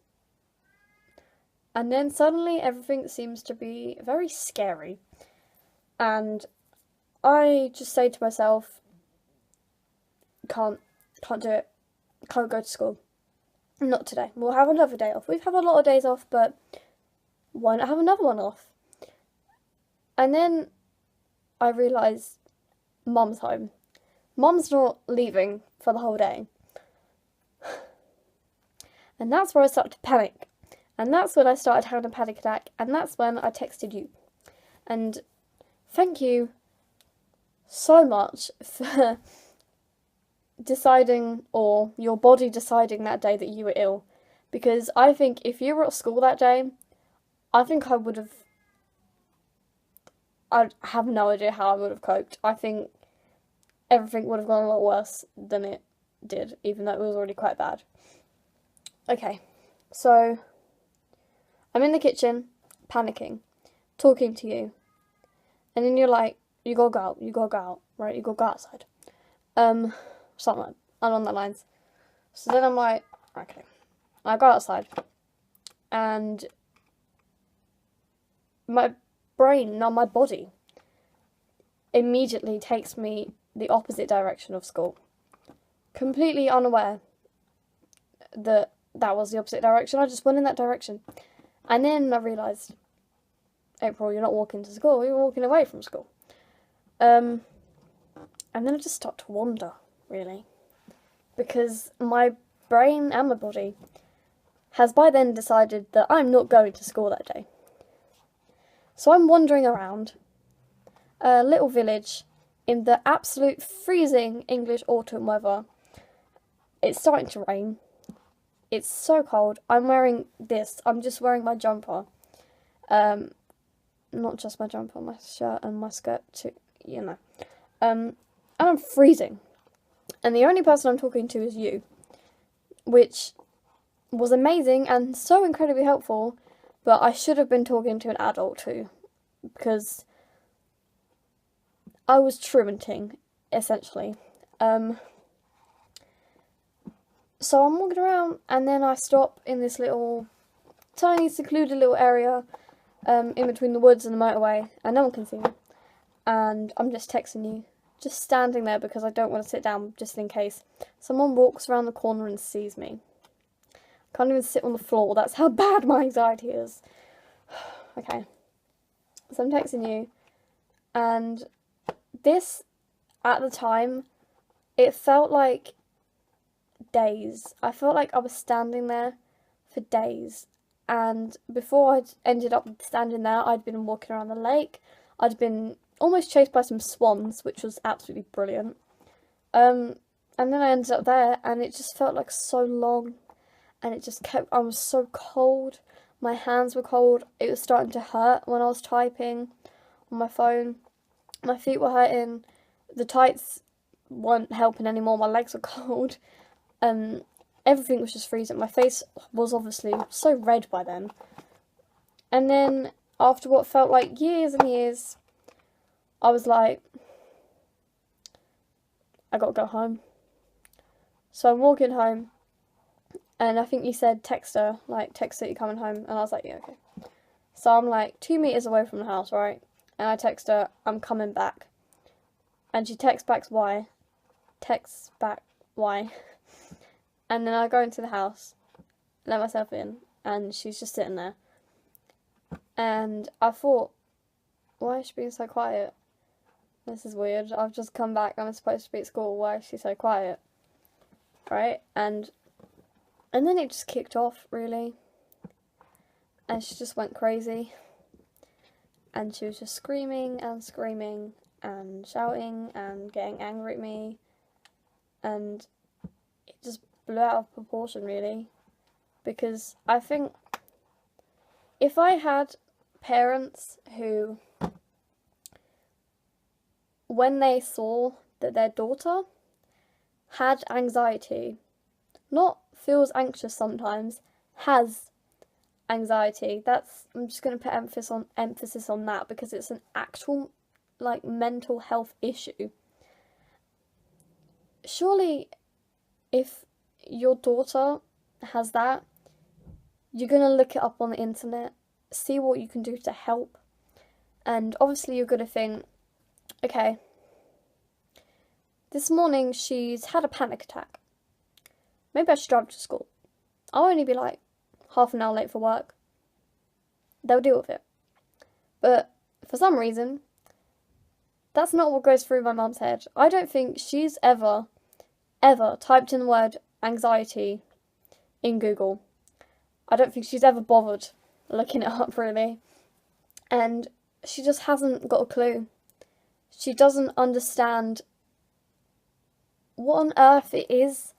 And then suddenly everything seems to be very scary. And I just say to myself, can't do it. Can't go to school. Not today. We'll have another day off. We've had a lot of days off, but why not have another one off? And then I realise Mum's home. Mum's not leaving for the whole day. And that's where I started to panic. And that's when I started having a panic attack. And that's when I texted you. And thank you so much for deciding, or your body deciding that day that you were ill. Because I think if you were at school that day, I think I have no idea how I would have coped. I think everything would have gone a lot worse than it did, even though it was already quite bad. Okay, so I'm in the kitchen, panicking, talking to you, and then you're like, you gotta go out, right? You gotta go outside. Something along that lines. So then I'm like, okay. I go outside, and my brain, no, my body, immediately takes me the opposite direction of school. Completely unaware that was the opposite direction. I just went in that direction. And then I realised, April, you're not walking to school, you're walking away from school. And then I just started to wander, really. Because my brain and my body has by then decided that I'm not going to school that day. So I'm wandering around a little village in the absolute freezing English autumn weather. It's starting to rain. It's so cold. I'm wearing this. I'm just wearing my jumper. Not just my jumper, my shirt and my skirt too, you know. And I'm freezing. And the only person I'm talking to is you. Which was amazing and so incredibly helpful, but I should have been talking to an adult too. Because I was truanting, essentially. So I'm walking around, and then I stop in this little, tiny, secluded little area in between the woods and the motorway, and no one can see me. And I'm just texting you, just standing there because I don't want to sit down, just in case someone walks around the corner and sees me. Can't even sit on the floor, that's how bad my anxiety is. Okay. So I'm texting you, and this, at the time, it felt like days. I felt like I was standing there for days, and before I'd ended up standing there, I'd been walking around the lake. I'd been almost chased by some swans, which was absolutely brilliant. And then I ended up there, and it just felt like so long, and it just kept, I was so cold. My hands were cold. It was starting to hurt when I was typing on my phone. My feet were hurting. The tights weren't helping anymore. My legs were cold. Everything was just freezing. My face was obviously so red by then. And then, after what felt like years and years, I was like, I gotta go home. So I'm walking home, and I think you said text her, like, text that you're coming home, and I was like, yeah, okay. So I'm like 2 meters away from the house, right? And I text her, I'm coming back. And she texts back, why? Texts back, why? And then I go into the house, let myself in, and she's just sitting there. And I thought, why is she being so quiet? This is weird. I've just come back. I'm supposed to be at school. Why is she so quiet? Right? And And then it just kicked off, really. And she just went crazy. And she was just screaming and screaming and shouting and getting angry at me. And it just blew out of proportion, really. Because I think if I had parents who, when they saw that their daughter had anxiety, not feels anxious sometimes, has anxiety, I'm just going to put emphasis on that, because it's an actual, like, mental health issue. Surely, if your daughter has that, you're going to look it up on the internet, see what you can do to help, and obviously you're going to think, okay, this morning she's had a panic attack. Maybe I should drive her to school. I'll only be like half an hour late for work. They'll deal with it. But for some reason, that's not what goes through my mum's head. I don't think she's ever typed in the word anxiety in Google. I don't think she's ever bothered looking it up, really. And she just hasn't got a clue. She doesn't understand what on earth it is.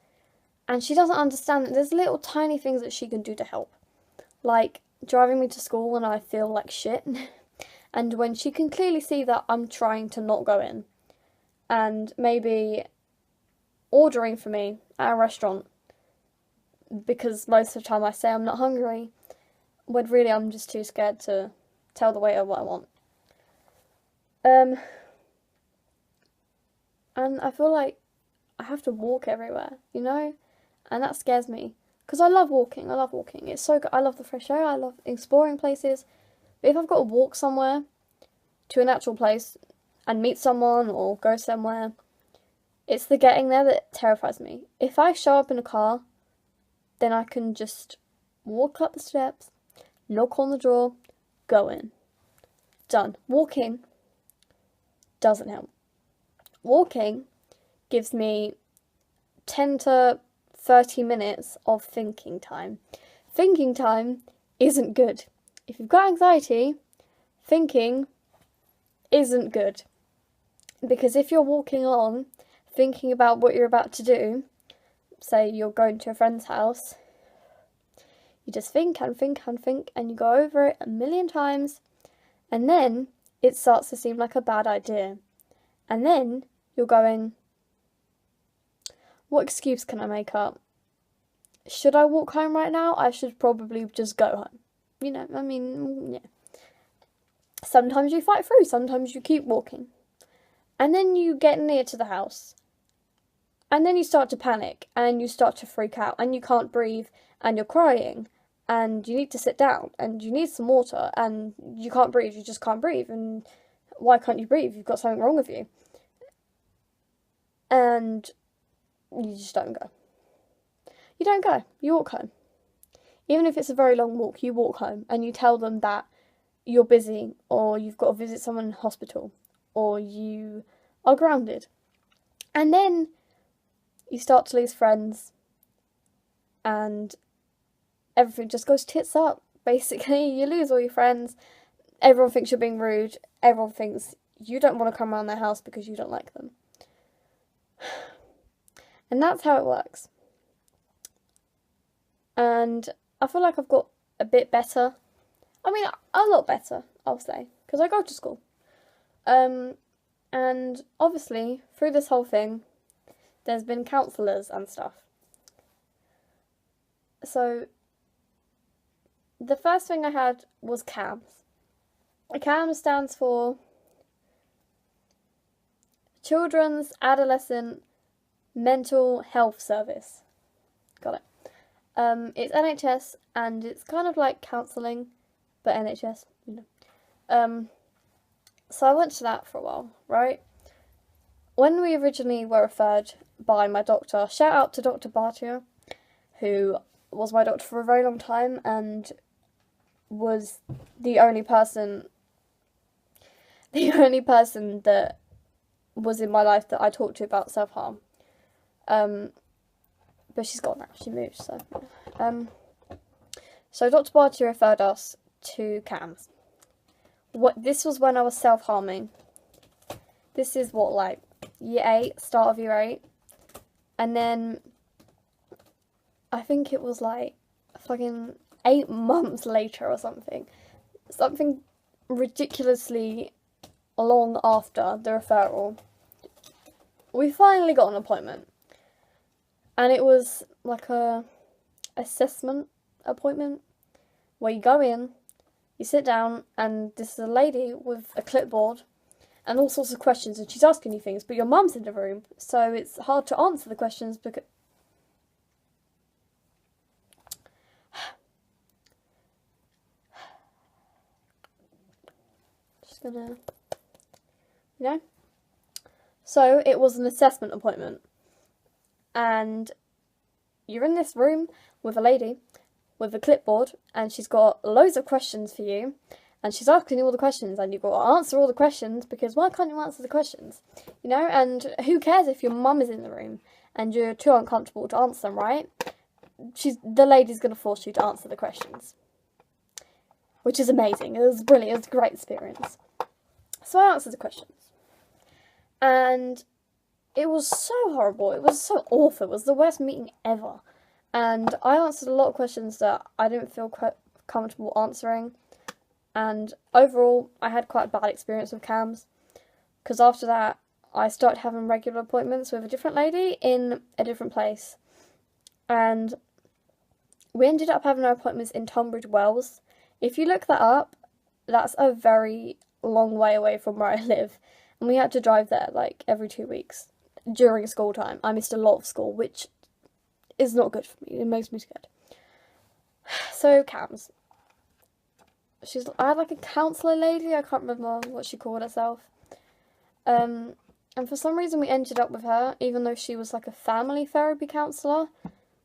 And she doesn't understand that there's little tiny things that she can do to help. Like driving me to school when I feel like shit. And when she can clearly see that I'm trying to not go in. And maybe ordering for me at a restaurant, because most of the time I say I'm not hungry, when really I'm just too scared to tell the waiter what I want. And I feel like I have to walk everywhere, you know? And that scares me. Because I love walking. It's so good. I love the fresh air. I love exploring places. But if I've got to walk somewhere to an actual place and meet someone or go somewhere, it's the getting there that terrifies me. If I show up in a car, then I can just walk up the steps, knock on the door, go in. Done. Walking doesn't help. Walking gives me 10 to 30 minutes of thinking time. Thinking time isn't good. If you've got anxiety, thinking isn't good. Because if you're walking along, thinking about what you're about to do, say you're going to a friend's house, you just think and think and think, and you go over it a million times, and then it starts to seem like a bad idea. And then you're going, what excuse can I make up? Should I walk home right now? I should probably just go home. You know, I mean, yeah. Sometimes you fight through, sometimes you keep walking. And then you get near to the house. And then you start to panic, and you start to freak out, and you can't breathe, and you're crying, and you need to sit down, and you need some water, and you can't breathe, you just can't breathe, and why can't you breathe? You've got something wrong with you. And you just don't go. You don't go, you walk home. Even if it's a very long walk, you walk home, and you tell them that you're busy, or you've got to visit someone in hospital, or you are grounded. And then you start to lose friends, and everything just goes tits up, basically. You lose all your friends, everyone thinks you're being rude, everyone thinks you don't want to come around their house because you don't like them. And that's how it works. And I feel like I've got a bit better. I mean, a lot better, I'll say, because I go to school. And obviously, through this whole thing, there's been counsellors and stuff. So, the first thing I had was CAMS. CAMS stands for Children's Adolescent Mental Health Service. Got it. It's NHS, and it's kind of like counselling, but NHS, you know. So I went to that for a while, right? When we originally were referred by my doctor, shout out to Dr. Bhatia, who was my doctor for a very long time and was the only person that was in my life that I talked to about self-harm. but she's gone now. She moved, so so Dr. Barty referred us to CAMS. This was when I was self-harming. This is what, like, year 8, start of year 8. And then I think it was like fucking 8 months later or something. Something ridiculously long after the referral. We finally got an appointment. And it was like a assessment appointment where you go in, you sit down, and this is a lady with a clipboard and all sorts of questions, and she's asking you things, but your mum's in the room, so it's hard to answer the questions because... Just gonna... You know? So, it was an assessment appointment. And you're in this room with a lady with a clipboard, and she's got loads of questions for you, and she's asking you all the questions, and you've got to answer all the questions, because why can't you answer the questions? You know, and who cares if your mum is in the room and you're too uncomfortable to answer them, right? The lady's going to force you to answer the questions, which is amazing. It was brilliant. It was a great experience. So I answered the questions, and it was so horrible. It was so awful. It was the worst meeting ever. And I answered a lot of questions that I didn't feel quite comfortable answering. And overall, I had quite a bad experience with CAMS. Because after that, I started having regular appointments with a different lady in a different place. And we ended up having our appointments in Tunbridge Wells. If you look that up, that's a very long way away from where I live. And we had to drive there like every 2 weeks during school time. I missed a lot of school, which is not good for me. It makes me scared. So, CAMS. I had like a counsellor lady. I can't remember what she called herself. And for some reason we ended up with her, even though she was like a family therapy counsellor.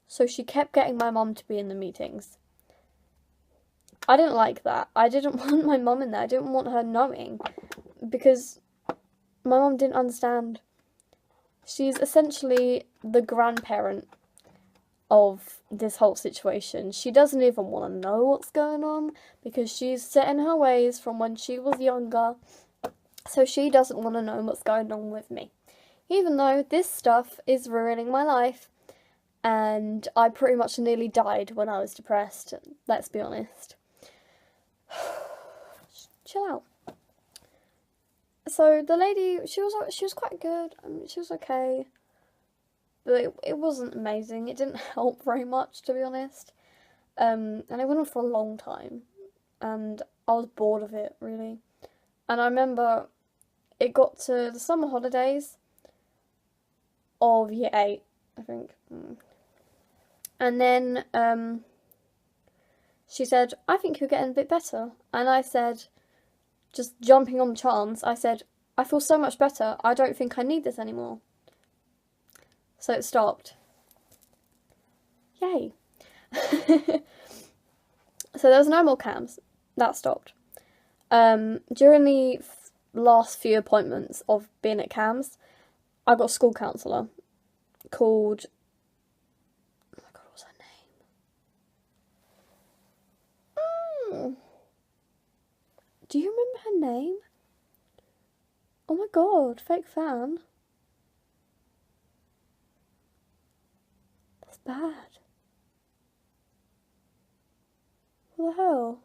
So she kept getting my mum to be in the meetings. I didn't like that. I didn't want my mum in there. I didn't want her knowing. Because my mum didn't understand. She's essentially the grandparent of this whole situation. She doesn't even want to know what's going on because she's set in her ways from when she was younger, so she doesn't want to know what's going on with me, even though this stuff is ruining my life, and I pretty much nearly died when I was depressed. Let's be honest. Chill out. So the lady, she was quite good. She was okay. But it wasn't amazing. It didn't help very much, to be honest. And it went on for a long time. And I was bored of it, really. And I remember it got to the summer holidays of year 8, I think. And then she said, I think you're getting a bit better. And I said, just jumping on the chance, I said, I feel so much better. I don't think I need this anymore. So it stopped. Yay. So there was no more CAMS. That stopped. During the last few appointments of being at CAMS, I got a school counsellor called... Oh my god, what was her name? Do you remember her name? Oh my god, fake fan. Bad. What the hell?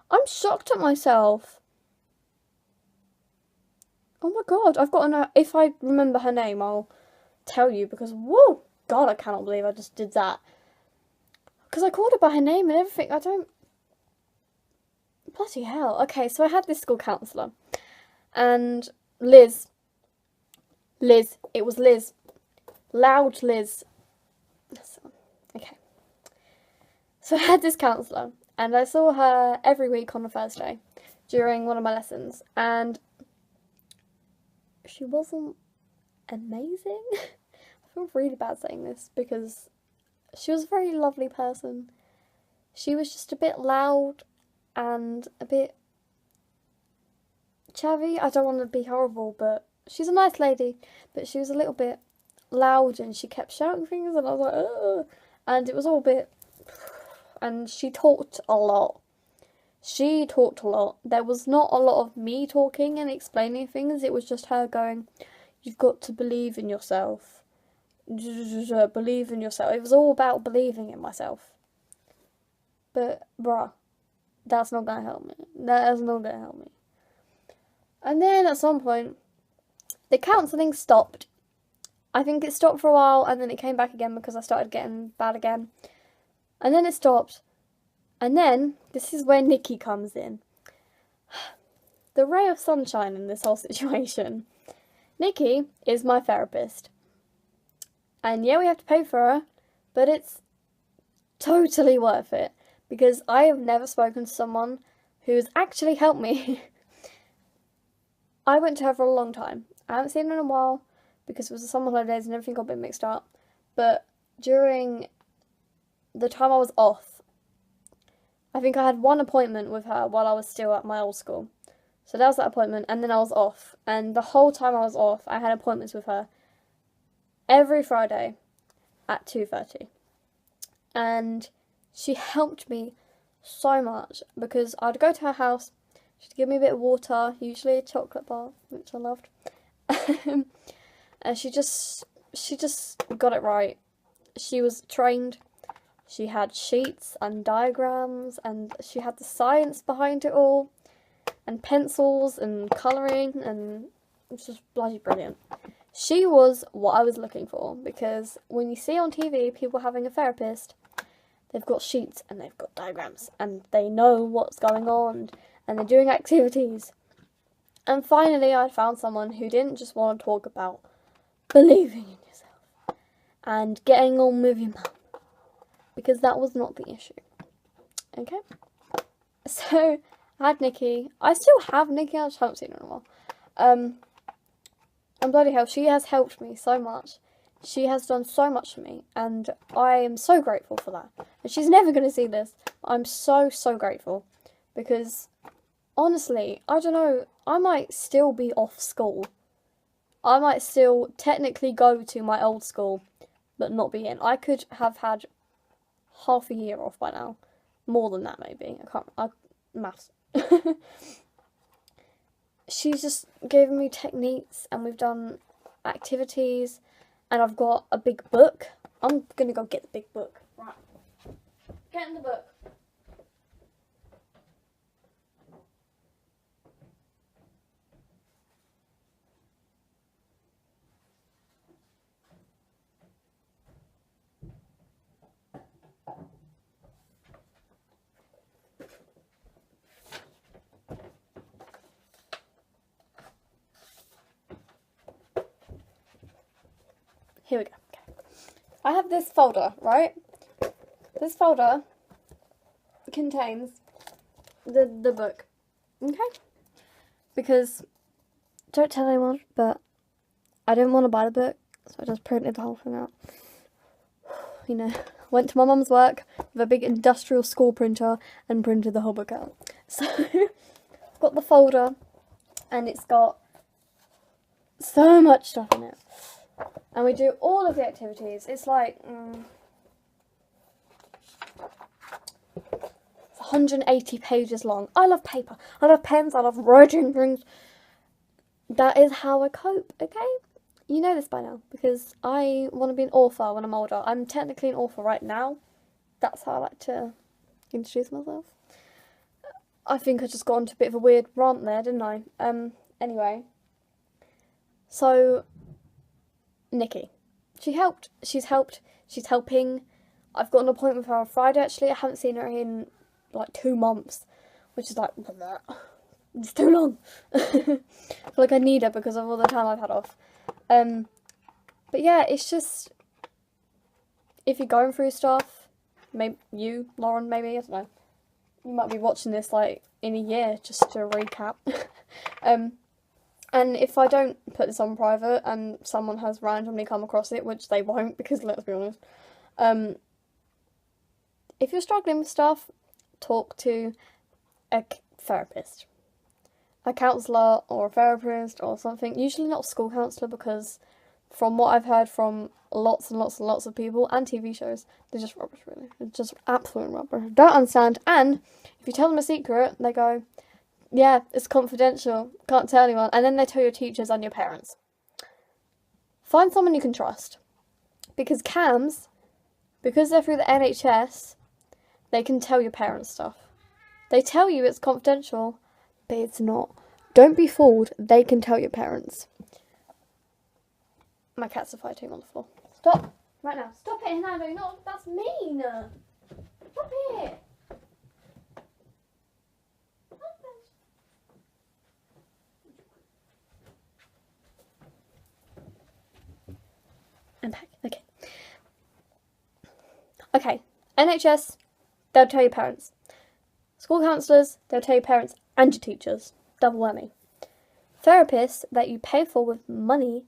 I'm shocked at myself. Oh my god, I've got to know. If I remember her name, I'll tell you, because, whoa, god, I cannot believe I just did that. Because I called her by her name and everything. I don't... Bloody hell. Okay, so I had this school counsellor. And Liz, it was Liz. Loud Liz. Okay. So I had this counsellor, and I saw her every week on a Thursday during one of my lessons, and she wasn't amazing. I feel really bad saying this, because she was a very lovely person. She was just a bit loud and a bit chavvy. I don't want to be horrible, but She's a nice lady, but she was a little bit loud and she kept shouting things and I was like, ugh. And it was all a bit... And she talked a lot. She talked a lot. There was not a lot of me talking and explaining things. It was just her going, you've got to believe in yourself. Believe in yourself. It was all about believing in myself. But, bruh, that's not going to help me. That is not going to help me. And then at some point, the counselling stopped. I think it stopped for a while and then it came back again because I started getting bad again. And then it stopped. And then, this is where Nikki comes in. The ray of sunshine in this whole situation. Nikki is my therapist. And yeah, we have to pay for her, but it's totally worth it. Because I have never spoken to someone who's actually helped me. I went to her for a long time. I haven't seen her in a while because it was the summer holidays and everything got a bit mixed up. But during the time I was off, I think I had one appointment with her while I was still at my old school. So that was that appointment, and then I was off. And the whole time I was off, I had appointments with her every Friday at 2:30. And she helped me so much because I'd go to her house, she'd give me a bit of water, usually a chocolate bar, which I loved. And she just got it right. She was trained. She had sheets and diagrams, and she had the science behind it all, and pencils and colouring, and it was just bloody brilliant. She was what I was looking for, because when you see on TV people having a therapist, they've got sheets and they've got diagrams, and they know what's going on, and they're doing activities. And finally I found someone who didn't just want to talk about believing in yourself and getting on with your mum. Because that was not the issue. Okay? So, I had Nikki. I still have Nikki, I just haven't seen her in a while. And bloody hell, she has helped me so much. She has done so much for me. And I am so grateful for that. And she's never going to see this. But I'm so, so grateful. Because, honestly, I don't know, I might still be off school. I might still technically go to my old school, but not be in. I could have had half a year off by now. More than that, maybe. Maths. She's just given me techniques, and we've done activities, and I've got a big book. I'm gonna go get the big book. Right. Get in the book. Here we go. Okay. I have this folder, right? This folder contains the book. Okay? Because, don't tell anyone, but I didn't want to buy the book, so I just printed the whole thing out. You know, went to my mum's work with a big industrial school printer and printed the whole book out. So, I've got the folder, and it's got so much stuff in it. And we do all of the activities. It's like, it's 180 pages long. I love paper. I love pens. I love writing things. That is how I cope, okay? You know this by now, because I want to be an author when I'm older. I'm technically an author right now. That's how I like to introduce myself. I think I just got into a bit of a weird rant there, didn't I? Anyway. So, Nikki. She helped. She's helped. She's helping. I've got an appointment with her on Friday, actually. I haven't seen her in, like, 2 months. Which is like, it's too long. I feel like I need her because of all the time I've had off. But yeah, it's just, if you're going through stuff, maybe you, Lauren, maybe, I don't know. You might be watching this, like, in a year, just to recap. And if I don't put this on private and someone has randomly come across it, which they won't, because let's be honest, if you're struggling with stuff, talk to a therapist. a counsellor or a therapist or something. Usually not a school counsellor, because from what I've heard from lots and lots and lots of people and TV shows, they're just rubbish, really. They're just absolute rubbish. Don't understand. And if you tell them a secret, they go, yeah, it's confidential, can't tell anyone. And then they tell your teachers and your parents. Find someone you can trust. Because CAMS, because they're through the NHS, they can tell your parents stuff. They tell you it's confidential, but it's not. Don't be fooled. They can tell your parents. My cats are fighting on the floor. Stop. Right now. Stop it, Hernando. No, that's mean. Stop it. I'm back. Okay. Okay. NHS, they'll tell your parents. School counsellors, they'll tell your parents and your teachers. Double whammy. Therapists that you pay for with money,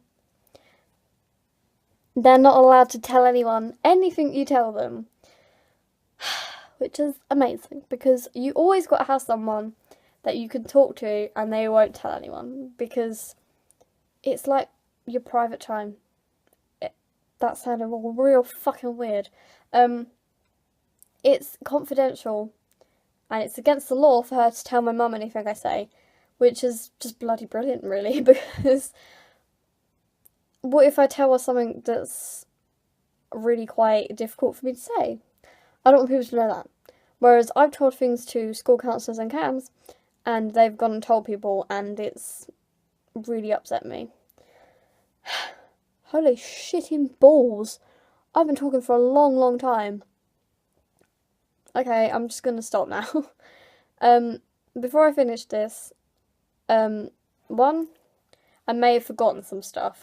they're not allowed to tell anyone anything you tell them. Which is amazing, because you always got to have someone that you can talk to and they won't tell anyone, because it's like your private time. That sounded all real fucking weird. It's confidential, and it's against the law for her to tell my mum anything I say, which is just bloody brilliant, really, because what if I tell her something that's really quite difficult for me to say? I don't want people to know that. Whereas I've told things to school counsellors and CAMS, and they've gone and told people, and it's really upset me. Holy shitting balls. I've been talking for a long, long time. Okay, I'm just going to stop now. Before I finish this, one, I may have forgotten some stuff.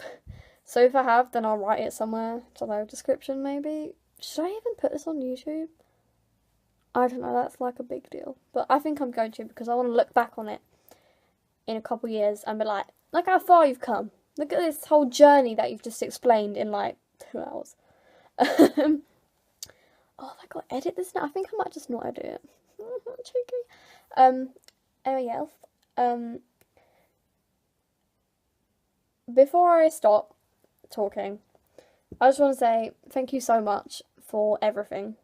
So if I have, then I'll write it somewhere. I don't know, description maybe. Should I even put this on YouTube? I don't know, that's like a big deal. But I think I'm going to, because I want to look back on it in a couple years and be like, look how far you've come. Look at this whole journey that you've just explained in like 2 hours. Oh, have I got to edit this now? I think I might just not edit it. Cheeky. Anything else? Before I stop talking, I just want to say thank you so much for everything.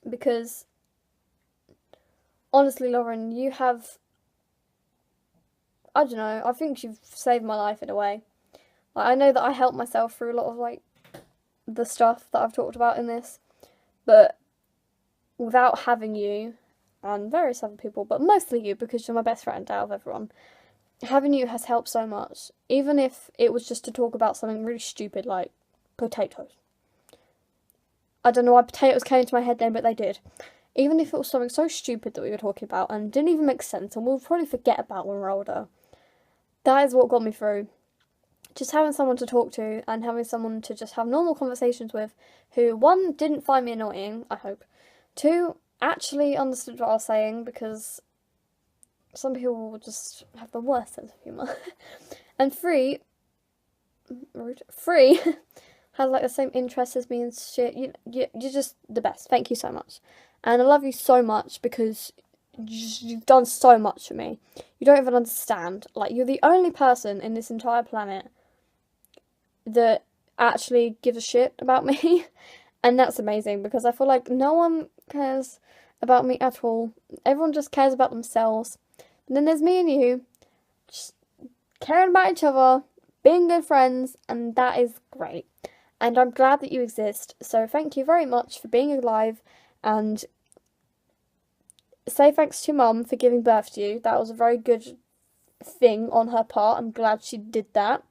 Because, honestly, Lauren, you have, I don't know, I think you've saved my life in a way. Like, I know that I helped myself through a lot of, like, the stuff that I've talked about in this, but without having you, and various other people, but mostly you, because you're my best friend out of everyone, having you has helped so much, even if it was just to talk about something really stupid like potatoes. I don't know why potatoes came into my head then, but they did. Even if it was something so stupid that we were talking about and didn't even make sense and we'll probably forget about when we're older, that is what got me through. Just having someone to talk to and having someone to just have normal conversations with who, one, didn't find me annoying, I hope, two, actually understood what I was saying, because some people just have the worst sense of humour. And three, has like the same interests as me and shit. You're just the best. Thank you so much. And I love you so much, because you've done so much for me. You don't even understand. Like, you're the only person in this entire planet that actually gives a shit about me. And that's amazing, because I feel like no one cares about me at all. Everyone just cares about themselves. And then there's me and you, just caring about each other, being good friends, and that is great. And I'm glad that you exist. So thank you very much for being alive, and say thanks to Mum for giving birth to you. That was a very good thing on her part. I'm glad she did that.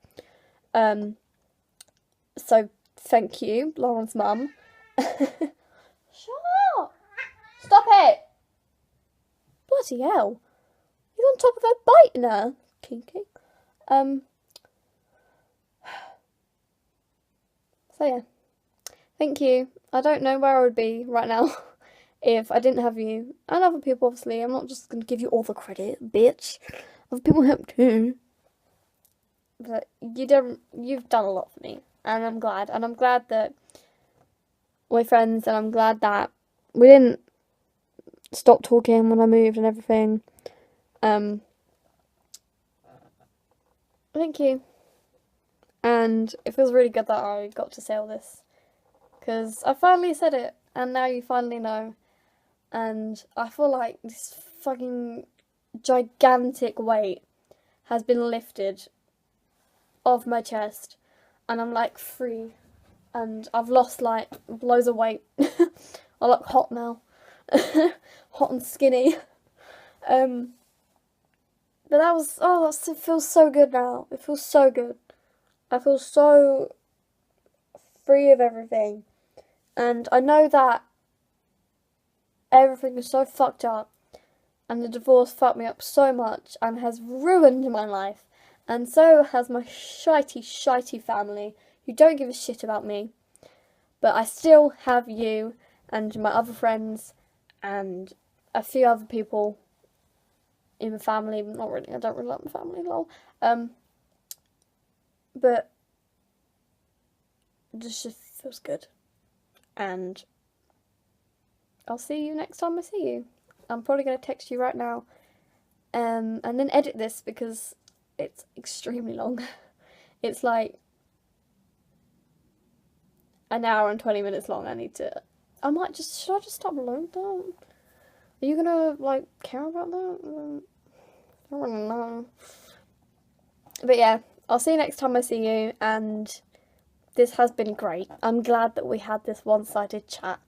So thank you, Lauren's mum. Shut up! Stop it! Bloody hell. He's on top of her biting her. Kinky. So yeah. Thank you. I don't know where I would be right now if I didn't have you. And other people, obviously. I'm not just going to give you all the credit, bitch. Other people help too. But you've done a lot for me. And I'm glad. And I'm glad that we're friends. And I'm glad that we didn't stop talking when I moved and everything. Thank you. And it feels really good that I got to say all this. Because I finally said it, and now you finally know. And I feel like this fucking gigantic weight has been lifted off my chest. And I'm like free. And I've lost like loads of weight. I look hot now. Hot and skinny. But that was, it feels so good now. It feels so good. I feel so free of everything. And I know that everything is so fucked up. And the divorce fucked me up so much and has ruined my life. And so has my shitey family who don't give a shit about me. But I still have you and my other friends and a few other people in my family. Not really, I don't really like my family, lol. But it just feels good. And I'll see you next time I see you. I'm probably going to text you right now. And then edit this because it's extremely long. It's like an hour and 20 minutes long. should I just stop alone though? Are you gonna like care about that? I don't really know. But yeah, I'll see you next time I see you, and this has been great. I'm glad that we had this one-sided chat.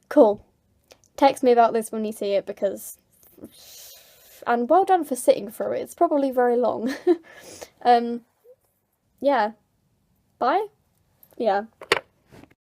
Cool. Text me about this when you see it because... And well done for sitting through it. It's probably very long. Yeah. Bye? Yeah.